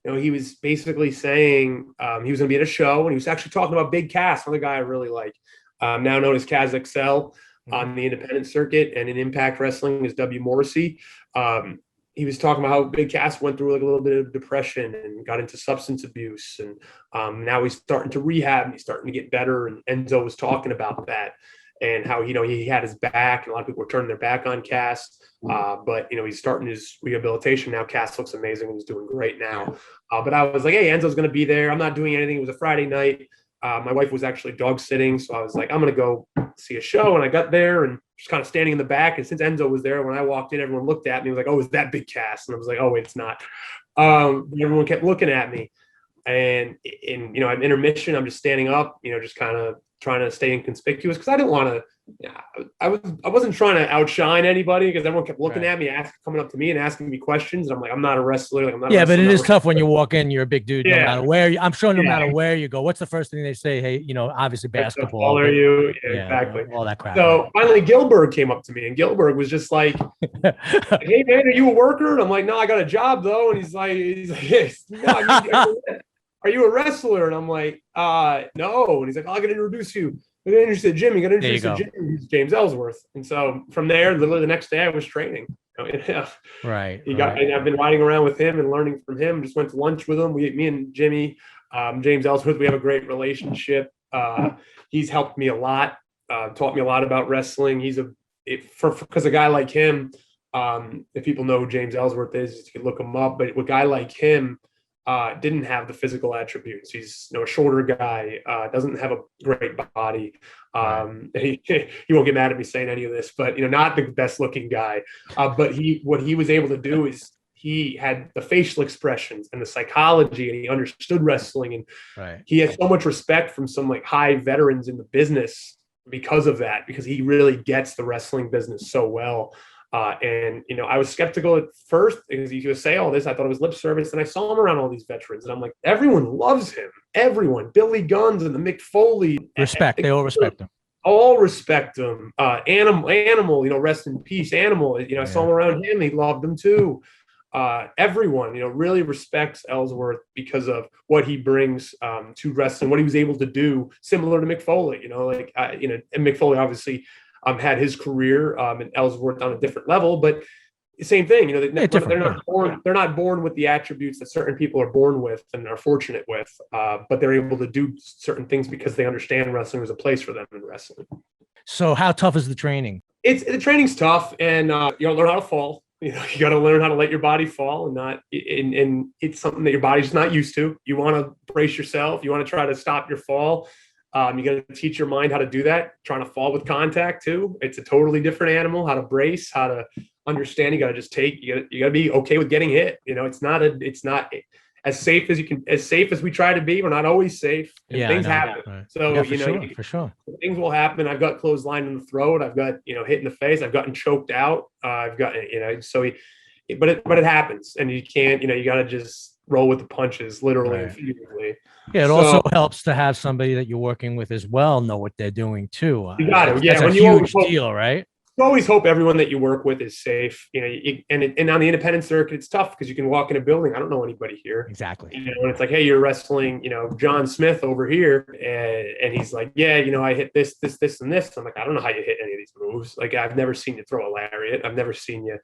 he was basically saying he was going to be at a show, and he was actually talking about Big Cass, another guy I really like, now known as Kaz XL on the independent circuit, and in Impact Wrestling is W. Morrissey. He was talking about how Big Cass went through like a little bit of depression and got into substance abuse, and now he's starting to rehab and he's starting to get better. And Enzo was talking about that and how he had his back, and a lot of people were turning their back on Cass. But he's starting his rehabilitation now. Cass looks amazing and he's doing great now. But I was like, hey, Enzo's going to be there. I'm not doing anything. It was a Friday night. My wife was actually dog sitting, so I was like, I'm going to go see a show. And I got there and just kind of standing in the back. And since Enzo was there, when I walked in, everyone looked at me. Was like, oh, is that Big Cass? And I was like, oh, wait, it's not. Everyone kept looking at me. And at intermission, I'm just standing up, just kind of trying to stay inconspicuous because I didn't want to. I wasn't trying to outshine anybody because everyone kept looking at me, coming up to me and asking me questions. And I'm like, I'm not a wrestler. Like, I'm not. Yeah, but it is tough when you walk in. You're a big dude. No matter where I'm sure, no matter where you go, what's the first thing they say? Hey, obviously basketball. How are you? Yeah, exactly. All that crap. So finally, Gilbert came up to me, and Gilbert was just like, "Hey man, are you a worker?" And I'm like, "No, I got a job though." And he's like, "Yes, no, are you a wrestler?" And I'm like, "No." And he's like, "Oh, I got to introduce you. I'm going to introduce Jim. You got to introduce Jim. He's James Ellsworth." And so from there, literally the next day, I was training. Right. And I've been riding around with him and learning from him. Just went to lunch with him. Me and Jimmy, James Ellsworth, we have a great relationship. He's helped me a lot, taught me a lot about wrestling. Because a guy like him, if people know who James Ellsworth is, you can look him up. But a guy like him didn't have the physical attributes. He's a shorter guy, doesn't have a great body. He won't get mad at me saying any of this, but not the best looking guy. But what he was able to do is he had the facial expressions and the psychology, and he understood wrestling, and he had so much respect from some like high veterans in the business because of that, because he really gets the wrestling business so well. And I was skeptical at first because he would say all this. I thought it was lip service, and I saw him around all these veterans, and I'm like, everyone loves him. Everyone, Billy Guns and the Mick Foley, respect. They all respect him. All respect him. Animal, rest in peace, Animal. I saw him around him. He loved him too. Everyone, really respects Ellsworth because of what he brings to wrestling, what he was able to do, similar to Mick Foley. And Mick Foley obviously had his career and Ellsworth on a different level, but same thing. They're not born with the attributes that certain people are born with and are fortunate with, but they're able to do certain things because they understand wrestling is a place for them in wrestling. So how tough is the training? The training's tough, and you got to learn how to fall. You got to learn how to let your body fall, and it's something that your body's not used to. You want to brace yourself. You want to try to stop your fall. You got to teach your mind how to do that. Trying to fall with contact too. It's a totally different animal. How to brace, how to understand. You got to just you got to be okay with getting hit. It's not as safe as you can, as safe as we try to be. We're not always safe. Things happen. Right. So, for sure. Things will happen. I've got clothesline in the throat. I've got, hit in the face. I've gotten choked out. I've got, but it happens, and you can't, you got to just roll with the punches, literally and figuratively. Yeah, it also helps to have somebody that you're working with as well know what they're doing too. You got it. Yeah, that's a huge deal, right? You always hope everyone that you work with is safe. And on the independent circuit, it's tough because you can walk in a building. I don't know anybody here. Exactly. And it's like, hey, you're wrestling, John Smith over here, and he's like, yeah, I hit this, and this. I'm like, I don't know how you hit any of these moves. Like, I've never seen you throw a lariat. I've never seen you,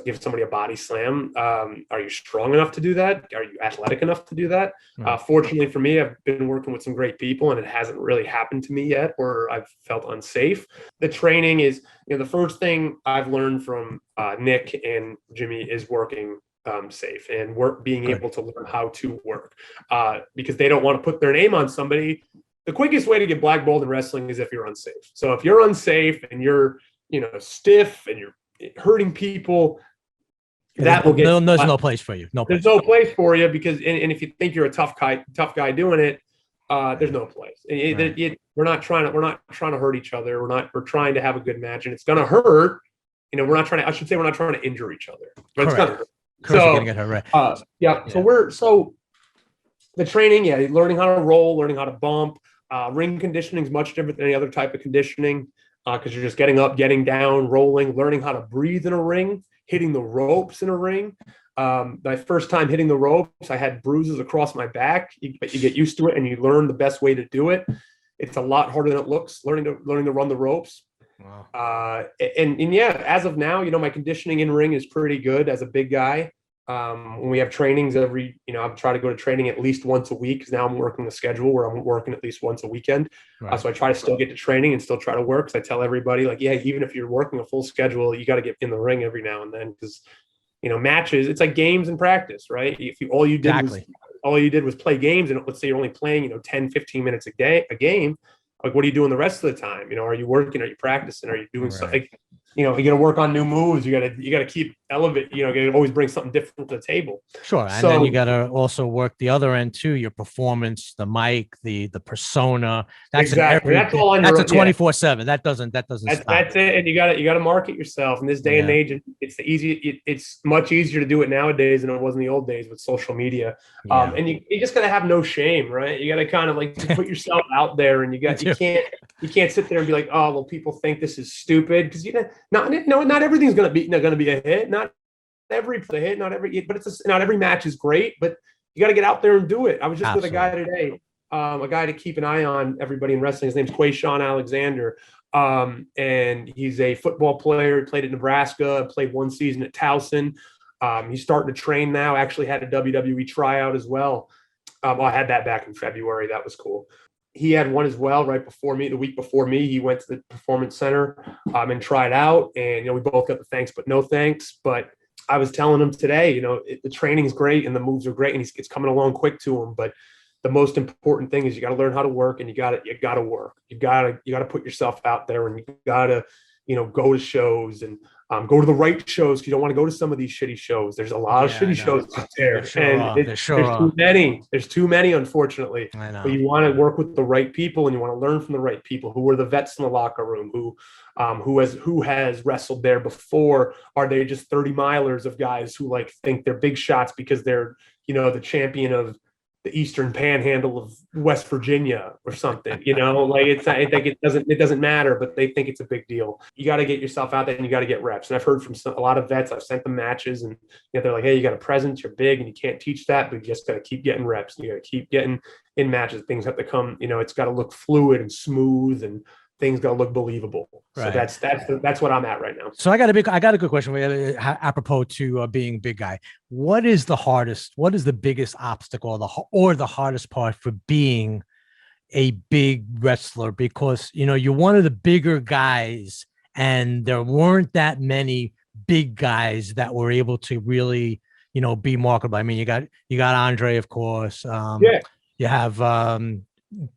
give somebody a body slam. Are you strong enough to do that? Are you athletic enough to do that? Fortunately for me, I've been working with some great people, and it hasn't really happened to me yet where I've felt unsafe. The training is, the first thing I've learned from Nick and Jimmy is working safe and being able to learn how to work because they don't want to put their name on somebody. The quickest way to get blackballed in wrestling is if you're unsafe. So if you're unsafe and you're, stiff and you're hurting people, that will get there's no place for you. No place. There's no place for you because, and if you think you're a tough guy doing it, there's no place. We're not trying to hurt each other. We're trying to have a good match, and it's going to hurt. We're not trying to injure each other, but it's going to hurt. So, you're gonna get hurt, right. Yeah. So the training, learning how to roll, learning how to bump. Ring conditioning is much different than any other type of conditioning because you're just getting up, getting down, rolling, learning how to breathe in a ring, hitting the ropes in a ring. My first time hitting the ropes, I had bruises across my back, but you get used to it and you learn the best way to do it. It's a lot harder than it looks, learning to run the ropes. Wow. As of now, my conditioning in ring is pretty good as a big guy. When we have trainings I try to go to training at least once a week because now I'm working the schedule where I'm working at least once a weekend. Right. So I try to still get to training and still try to work. Because I tell everybody even if you're working a full schedule, you got to get in the ring every now and then because, matches, it's like games and practice, right? If all you did was play games and let's say you're only playing, 10, 15 minutes a game, like what are you doing the rest of the time? Are you working? Are you practicing? Are you doing something? You got to work on new moves. You got to keep elevate. You got to always bring something different to the table. Sure, and then you got to also work the other end too. Your performance, the mic, the persona. That's exactly. That's all on That's a 24/7. That doesn't stop. That's it. And you got to market yourself in this day and age. It's much easier to do it nowadays than it was in the old days with social media. And you just got to have no shame, right? You got to kind of put yourself out there, and you can't sit there and be like, oh well, people think this is stupid because not everything's going to be a hit. Not every hit, not every match is great, but you got to get out there and do it. I was just with a guy today, a guy to keep an eye on, everybody in wrestling. His name's Quayshawn Alexander. And he's a football player. He played at Nebraska, played one season at Towson. He's starting to train now, actually had a WWE tryout as well. I had that back in February. That was cool. He had one as well right before me, the week before me. He went to the Performance Center and tried out. And, we both got the thanks, but no thanks. But I was telling him today, the training's great and the moves are great and it's coming along quick to him. But the most important thing is you got to learn how to work and you got to work. You got to put yourself out there and you got to, go to shows and go to the right shows. Because you don't want to go to some of these shitty shows. There's a lot of shitty shows out there. There's too many. There's too many, unfortunately. I know. But you want to work with the right people and you want to learn from the right people who are the vets in the locker room, who has wrestled there before. Are they just 30 milers of guys who think they're big shots because they're, the champion of the Eastern Panhandle of West Virginia or something, I think it doesn't matter, but they think it's a big deal. You got to get yourself out there and you got to get reps. And I've heard from a lot of vets, I've sent them matches and they're like, hey, you got a presence, you're big and you can't teach that, but you just got to keep getting reps. You got to keep getting in matches. Things have to come, it's got to look fluid and smooth and things got to look believable. Right. So that's what I'm at right now. So I got a good question for you, apropos to being a big guy. What is the biggest obstacle or the hardest part for being a big wrestler? Because, you're one of the bigger guys and there weren't that many big guys that were able to really, be marketable. I mean, you got Andre, of course. You have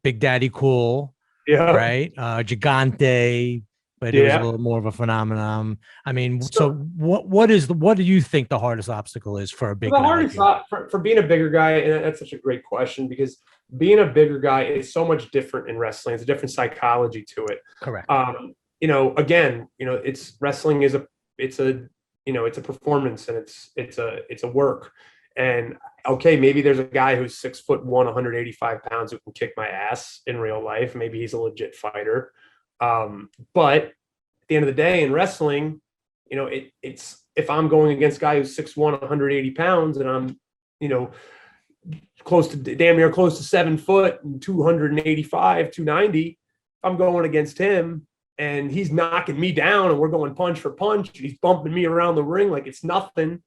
Big Daddy Cool. Yeah. Right. Gigante, but it was a little more of a phenomenon. I mean, so what do you think the hardest obstacle is for a big guy? The hardest for being a bigger guy, and that's such a great question because being a bigger guy is so much different in wrestling. It's a different psychology to it. Correct. It's wrestling is it's a performance and it's a work. And okay, maybe there's a guy who's 6'1", 185 pounds who can kick my ass in real life. Maybe he's a legit fighter. But at the end of the day in wrestling, it's if I'm going against a guy who's 6'1", 180 pounds and I'm, damn near close to 7 foot and 285, 290, I'm going against him and he's knocking me down and we're going punch for punch. And he's bumping me around the ring like it's nothing.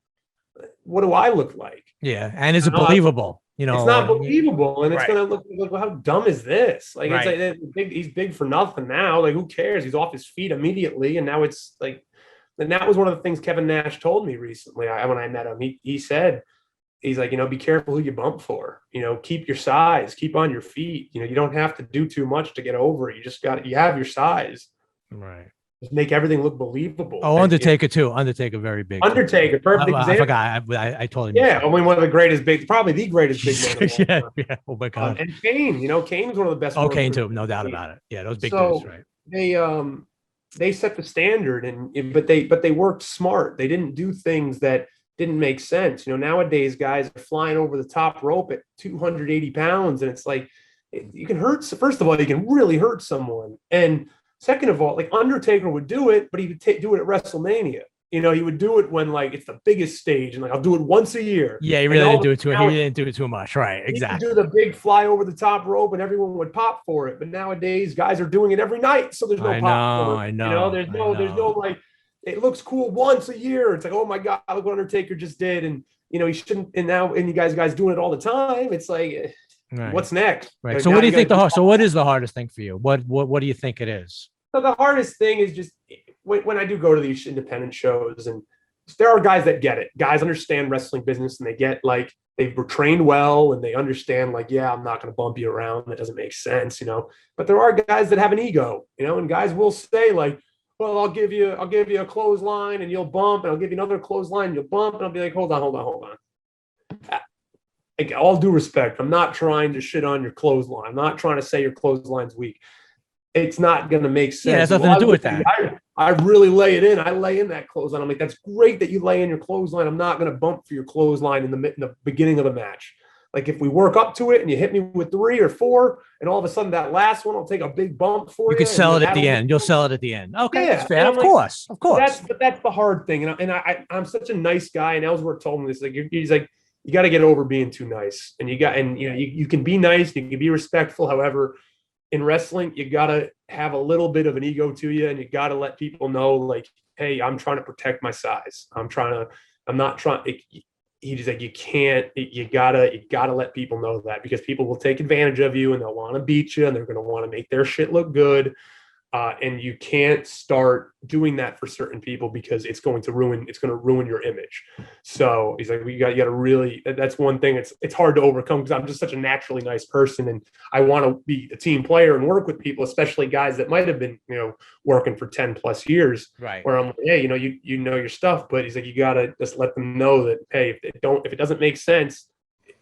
What do I look like? Yeah, and is it believable? It's not believable, and it's gonna look like, well, how dumb is this? It's he's big for nothing now. Who cares? He's off his feet immediately, and now it's and that was one of the things Kevin Nash told me recently. When I met him, he said, he's like, be careful who you bump for. Keep your size, keep on your feet. You don't have to do too much to get over it. You just you have your size. Right. just make everything look believable. Oh, Undertaker too. Undertaker, very big. Undertaker, perfect example. I forgot. I totally Yeah, I mean, one of the greatest probably the greatest big man of all yeah, time. yeah. Oh my God. And Kane, Kane's one of the best. Oh, Kane workers. too, no doubt about it. Yeah, those big So dudes, right? they set the standard, but they worked smart. They didn't do things that didn't make sense. Nowadays guys are flying over the top rope at 280 pounds, and it's like you can hurt. First of all, you can really hurt someone, and second of all, like Undertaker would do it, but he would do it at WrestleMania. He would do it when like it's the biggest stage, and like I'll do it once a year. Yeah, he really didn't do it too. He didn't do it too much, right? Exactly. He could do the big fly over the top rope, and everyone would pop for it. But nowadays, guys are doing it every night, so there's no pop for it. I know. There's no like. It looks cool once a year. It's like, oh my God, look what Undertaker just did, and he shouldn't. And now, and you guys doing it all the time. It's like, right. What's next? Right. So, what do you think So, what is the hardest thing for you? What do you think it is? So the hardest thing is just when I do go to these independent shows, and there are guys that get it. Guys understand wrestling business, and they get like they were trained well, and they understand like, yeah, I'm not going to bump you around. That doesn't make sense, But there are guys that have an ego, and guys will say like, well, I'll give you a clothesline and you'll bump, and I'll give you another clothesline and you'll bump, and I'll be like, hold on. Like, all due respect, I'm not trying to shit on your clothesline. I'm not trying to say your clothesline's weak. It's not going to make sense. Yeah, it has nothing to do with that. I really lay it in. I lay in that clothesline. I'm like, that's great that you lay in your clothesline. I'm not going to bump for your clothesline in the beginning of the match. Like, if we work up to it and you hit me with 3 or 4, and all of a sudden that last one, I'll take a big bump for you. You could sell it at the end. You'll sell it at the end. Okay, yeah, that's fair. Of course. That's the hard thing. And I'm such a nice guy. And Ellsworth told me this. Like, he's like, you got to get over being too nice. And you can be nice. You can be respectful. However, in wrestling, you got to have a little bit of an ego to you, and you got to let people know, like, hey, I'm trying to protect my size. I'm not trying. He's like, you gotta let people know that, because people will take advantage of you, and they'll want to beat you, and they're going to want to make their shit look good. And you can't start doing that for certain people, because it's going to ruin your image. So he's like, you got to really, that's one thing. It's hard to overcome, because I'm just such a naturally nice person, and I want to be a team player and work with people, especially guys that might have been, working for 10 plus years. Right. Where I'm like, hey, you know your stuff, but he's like, you got to just let them know that, hey, if it doesn't make sense,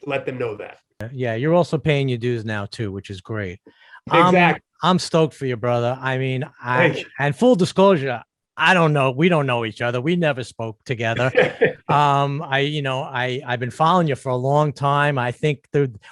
let them know that. Yeah. You're also paying your dues now too, which is great. Exactly. I'm stoked for you, brother. I mean, and full disclosure, I don't know. We don't know each other. We never spoke together. I've been following you for a long time. I think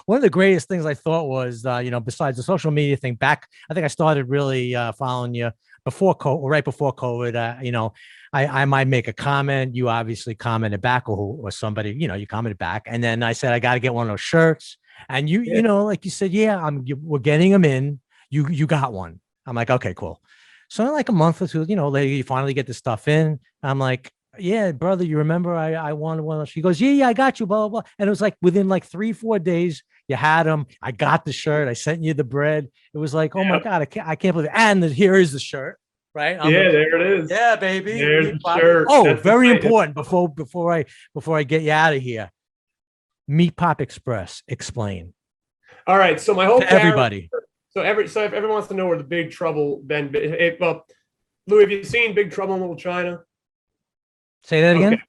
one of the greatest things I thought was, besides the social media thing, I think I started really following you right before COVID. I might make a comment. You obviously commented back, or somebody, you commented back. And then I said, I got to get one of those shirts. And like you said, yeah, we're getting them in. You got one. I'm like, okay, cool. So in like a month or two, later, you finally get the stuff in. I'm like, yeah, brother, you remember I wanted one. She goes, yeah, I got you, blah, blah, blah. And it was like within like 3-4 days, you had them. I got the shirt. I sent you the bread. It was like, oh my God, I can't believe it. And here is the shirt, right? There it is. Yeah, baby. There's the shirt. Oh, that's very important before I get you out of here. MEATPOP Express. Explain. All right. So my whole everybody. So if everyone wants to know where the Big Trouble been, Louis, have you seen Big Trouble in Little China? Say that again. Okay.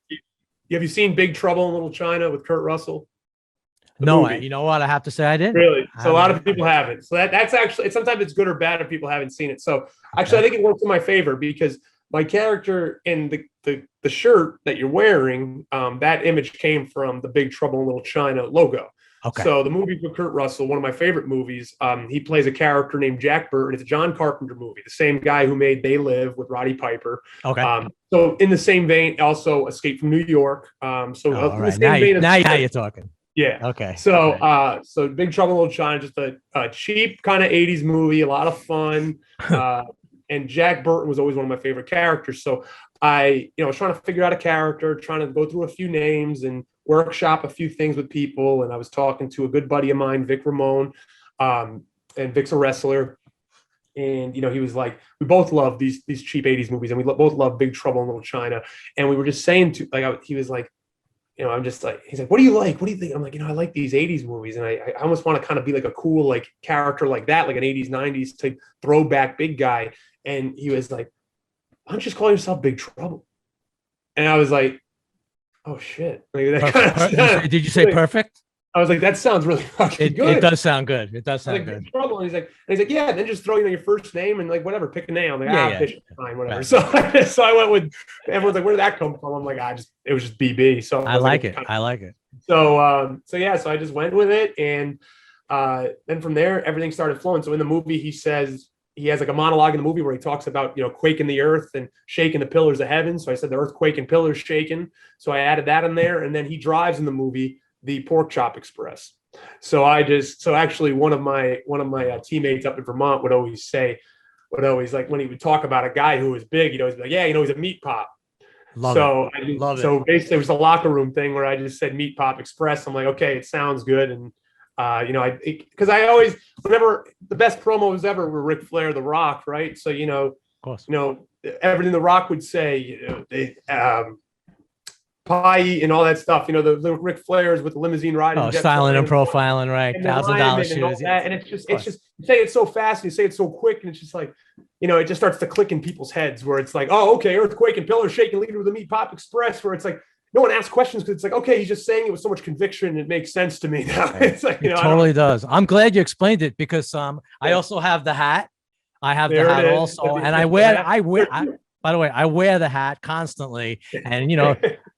Have you seen Big Trouble in Little China with Kurt Russell? No, you know what? I have to say I didn't. Really? So a lot of people haven't. So that's actually, sometimes it's good or bad if people haven't seen it. So actually, I think it works in my favor, because my character in the shirt that you're wearing, that image came from the Big Trouble in Little China logo. Okay. So the movie with Kurt Russell, one of my favorite movies, he plays a character named Jack Burton. It's a John Carpenter movie, the same guy who made They Live with Roddy Piper. Okay. So in the same vein, also Escape from New York. Now you're talking. Yeah. Okay. So so Big Trouble in Little China, just a cheap kind of 80s movie, a lot of fun. And Jack Burton was always one of my favorite characters. So I was trying to figure out a character, trying to go through a few names and workshop a few things with people. And I was talking to a good buddy of mine, Vic Ramone, and Vic's a wrestler. And, he was like, we both love these cheap 80s movies, and we both love Big Trouble in Little China. And we were just saying he was like, I'm just like, he's like, what do you like? What do you think? I'm like, I like these 80s movies. And I almost want to kind of be like a cool, like, character like that, like an 80s, 90s type throwback big guy. And he was like, why don't you just call yourself Big Trouble? And I was like, oh shit. Like, that did you say perfect? I was like, that sounds really fucking good. It does sound good. It does sound like, good. Big Trouble. And he's like, yeah, then just throw your first name and like whatever, pick a name. I'm like, Bishop, fine, whatever. Right. So I went with, everyone's like, where did that come from? I'm like, it was just BB. So I like it. I like it. So so I just went with it, and then from there everything started flowing. So in the movie, he has like a monologue in the movie where he talks about, quaking the earth and shaking the pillars of heaven. So I said the earthquake and pillars shaking. So I added that in there, and then he drives in the movie the Pork Chop Express. So actually one of my teammates up in Vermont would always like, when he would talk about a guy who was big, he'd always be like, yeah, he's a meat pop. So basically it was a locker room thing where I just said MEATPOP Express. I'm like, okay, it sounds good. And because I always, whenever the best promos ever were Ric Flair, The Rock, right? So of course, everything The Rock would say, pie and all that stuff. The Ric Flairs with the limousine ride. Oh, styling and profiling, right? $1,000 shoes. And it's just you say it so fast and you say it so quick, and it's just like, it just starts to click in people's heads where it's like, oh, okay, earthquake and pillars shaking, leader of the MEATPOP Express, where it's like, no one asks questions because it's like, okay, he's just saying it with so much conviction. It makes sense to me now. It's like, it totally does. I'm glad you explained it, because I also have the hat. I have the hat also, and by the way, I wear the hat constantly, and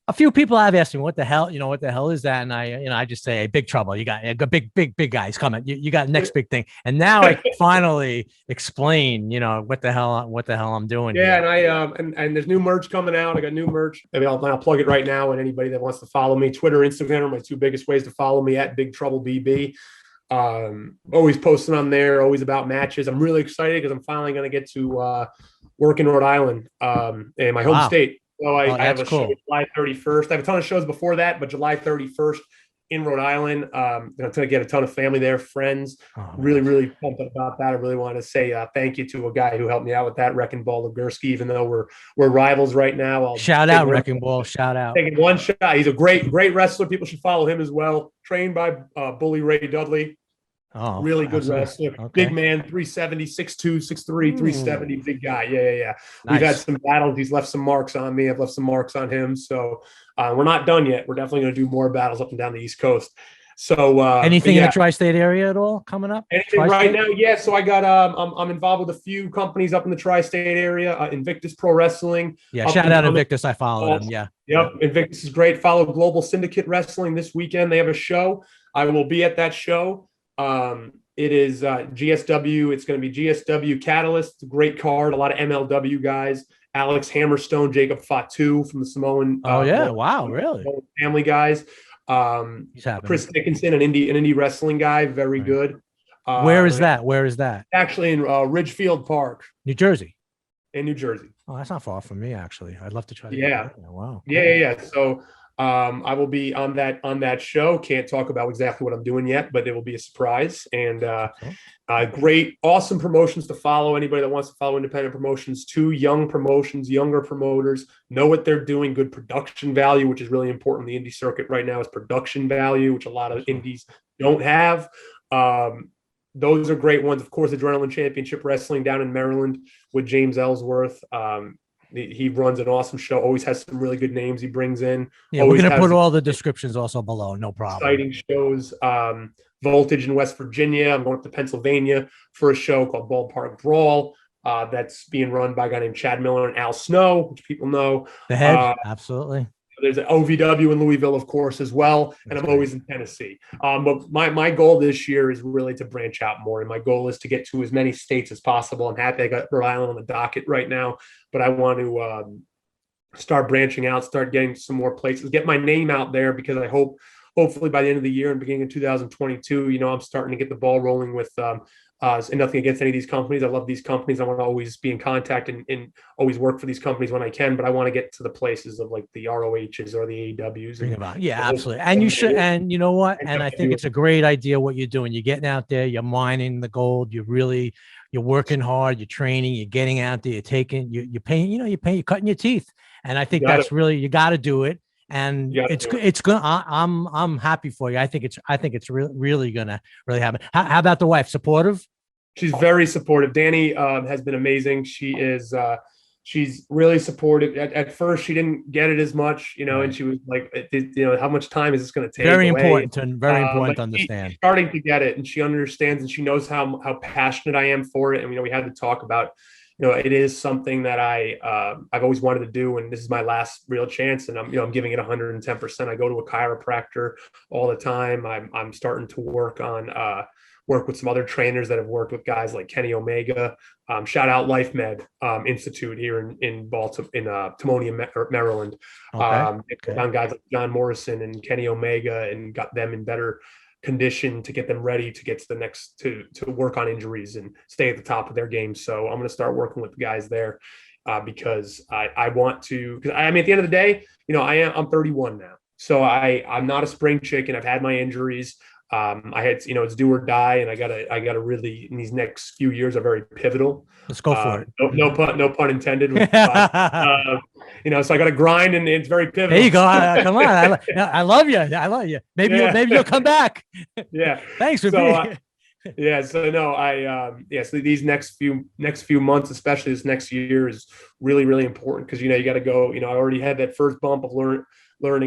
a few people have asked me what the hell is that, and I just say, hey, Big Trouble, you got a big guys coming, you got next big thing, and now I finally explain what the hell I'm doing. Yeah, here. And there's new merch coming out. I got new merch. I mean, I'll plug it right now, and anybody that wants to follow me, Twitter, Instagram are my two biggest ways to follow me, at Big Trouble BB. Always posting on there, always about matches. I'm really excited because I'm finally going to get to work in Rhode Island, in my home state. So I have a show July 31st. I have a ton of shows before that, but July 31st in Rhode Island. I'm going to get a ton of family there, friends. Really, really pumped about that. I really want to say thank you to a guy who helped me out with that, Wrecking Ball Legursky, even though we're rivals right now. Shout out Wrecking Ball. Shout out. Taking one shot. He's a great wrestler. People should follow him as well. Trained by Bully Ray Dudley. Oh, really good wrestler. Okay. Big man, 370, 6'2", 6'3", 370, big guy. Yeah. Nice. We've had some battles. He's left some marks on me. I've left some marks on him. So we're not done yet. We're definitely going to do more battles up and down the East Coast. So anything in the tri-state area at all coming up? Anything right now? Yeah. So I got I'm involved with a few companies up in the tri-state area. Invictus Pro Wrestling. Yeah. Shout out Invictus. I follow them. Yeah. Yep. Invictus is great. Follow Global Syndicate Wrestling this weekend. They have a show. I will be at that show. It is GSW. It's going to be GSW Catalyst. Great card. A lot of MLW guys. Alex Hammerstone, Jacob Fatu from the Samoan. Wow, really? Family guys. Chris Dickinson, an indie wrestling guy, very good. Where is that? Where is that? Actually, in Ridgefield Park, New Jersey. In New Jersey. Oh, that's not far from me, actually. I'd love to try. Wow. Yeah. So. I will be on that show. Can't talk about exactly what I'm doing yet, but it will be a surprise. And great, awesome promotions to follow. Anybody that wants to follow independent promotions, too, young promotions, younger promoters, know what they're doing. Good production value, which is really important in the indie circuit right now, is production value, which a lot of indies don't have. Those are great ones. Of course, Adrenaline Championship Wrestling down in Maryland with James Ellsworth. He runs an awesome show. Always has some really good names he brings in. Yeah, we're going to put all the descriptions also below. No problem. Exciting shows. Voltage in West Virginia. I'm going up to Pennsylvania for a show called Ballpark Brawl. That's being run by a guy named Chad Miller and Al Snow, which people know. The head, absolutely. There's an OVW in Louisville, of course, as well. And I'm always in Tennessee. But my goal this year is really to branch out more. And my goal is to get to as many states as possible. I'm happy I got Rhode Island on the docket right now, but I want to start branching out, start getting some more places, get my name out there, because I hopefully by the end of the year and beginning of 2022, I'm starting to get the ball rolling with and nothing against any of these companies. I love these companies. I want to always be in contact and always work for these companies when I can, but I want to get to the places of like the ROHs or the AEWs. Yeah, absolutely. And you should, and you know what? And I think it's a great idea what you're doing. You're getting out there, you're mining the gold. You're working hard, you're training, you're getting out there, you're paying, you're cutting your teeth. And I think that's really, you got to do it. And it's gonna. I'm happy for you. I think it's really gonna happen. How about the wife? Supportive? She's very supportive. Danny has been amazing. She is She's really supportive. At first, she didn't get it as much, and she was like, how much time is this going to take? Very away? important to She's understand. starting to get it, and she understands, and she knows how passionate I am for it. And we had to talk about, it is something that I've always wanted to do, and this is my last real chance, and I'm giving it 110%. I go to a chiropractor all the time. I'm starting to work with some other trainers that have worked with guys like Kenny Omega. Shout out Life Med Institute here in Baltimore, in Timonium, Maryland. Okay. Found guys like John Morrison and Kenny Omega and got them in better condition to get them ready to get to the next to work on injuries and stay at the top of their game. So I'm going to start working with the guys there because I want to. Because at the end of the day, I'm 31 now, so I'm not a spring chicken. I've had my injuries. I had, it's do or die, and I gotta really, in these next few years are very pivotal. Let's go for it. No pun intended. So I gotta grind, and it's very pivotal. There you go. Come on. I love you. I love you. Maybe you'll come back. Yeah. Thanks for being yeah. So no, so these next few months, especially this next year, is really, really important because, you got to go, I already had that first bump of learning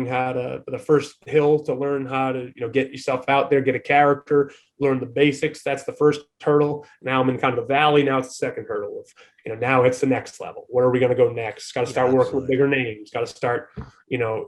the first hill to learn how to, get yourself out there, get a character, learn the basics. That's the first hurdle. Now I'm in kind of the valley. Now it's the second hurdle of, now it's the next level. Where are we going to go next? Got to start working with bigger names. Got to start,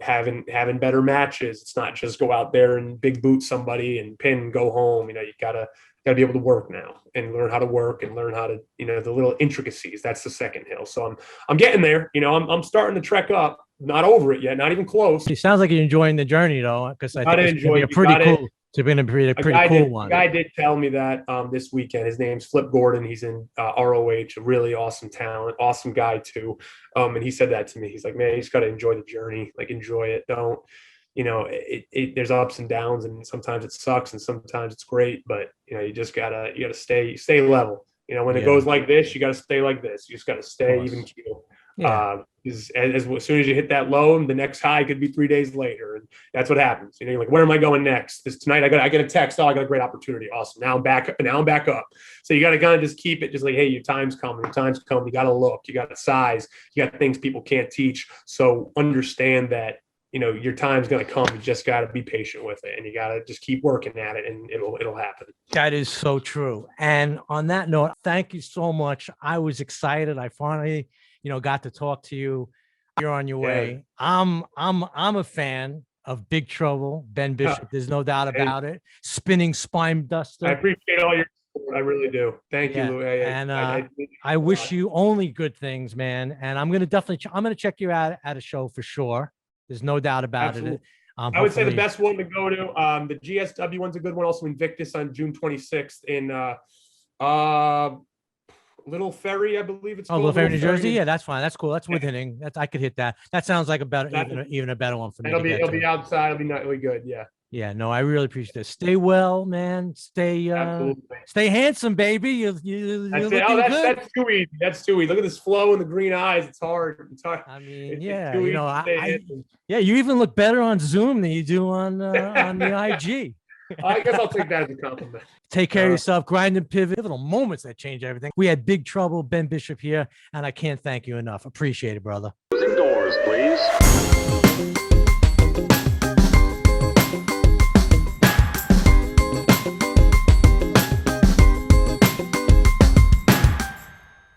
having better matches. It's not just go out there and big boot somebody and pin and go home. You gotta be able to work now and learn how to work and learn how to, the little intricacies. That's the second hill. So I'm getting there. I'm starting to trek up. Not over it yet. Not even close. It sounds like you're enjoying the journey, though, because I think it's going to be a pretty cool one. The guy did tell me that this weekend. His name's Flip Gordon. He's in ROH, a really awesome talent, awesome guy too. And he said that to me. He's like, man, you just got to enjoy the journey. Like, enjoy it. Don't, there's ups and downs, and sometimes it sucks, and sometimes it's great. But you just gotta stay level. When it goes like this, you got to stay like this. You just got to stay even keel. Yeah. As soon as you hit that low, the next high could be 3 days later, and that's what happens. You're like, where am I going next? This tonight, I get a text. Oh, I got a great opportunity. Awesome. Now I'm back up. So you got to kind of just keep it just like, hey, your time's coming. You got to look. You got to size. You got things people can't teach. So understand that your time's going to come. You just got to be patient with it, and you got to just keep working at it, and it'll happen. That is so true. And on that note, thank you so much. I was excited. I finally, got to talk to you. You're on your way. I'm a fan of Big Trouble, Ben Bishop. There's no doubt about it. Spinning spine duster. I appreciate all your support. I really do. Thank you, Louis. And I wish you only good things, man. And I'm gonna check you out at a show for sure. There's no doubt about it. I would say the best one to go to. The GSW one's a good one. Also, Invictus on June 26th in Little Ferry, I believe it's called. Little Ferry, New Jersey. Yeah, that's fine. That's cool. That's within. I could hit that. That sounds like even a better one for me. It'll be outside. It'll be not really good. Yeah. Yeah. No, I really appreciate it. Stay well, man. Stay handsome, baby. That's too easy. That's too easy. Look at this flow in the green eyes. It's hard. I mean, you even look better on Zoom than you do on the IG. I guess I'll take that as a compliment. Take care of yourself. Grind and pivot. Pivotal moments that change everything. We had Big Trouble, Ben Bishop here, and I can't thank you enough. Appreciate it, brother. Closing doors, please.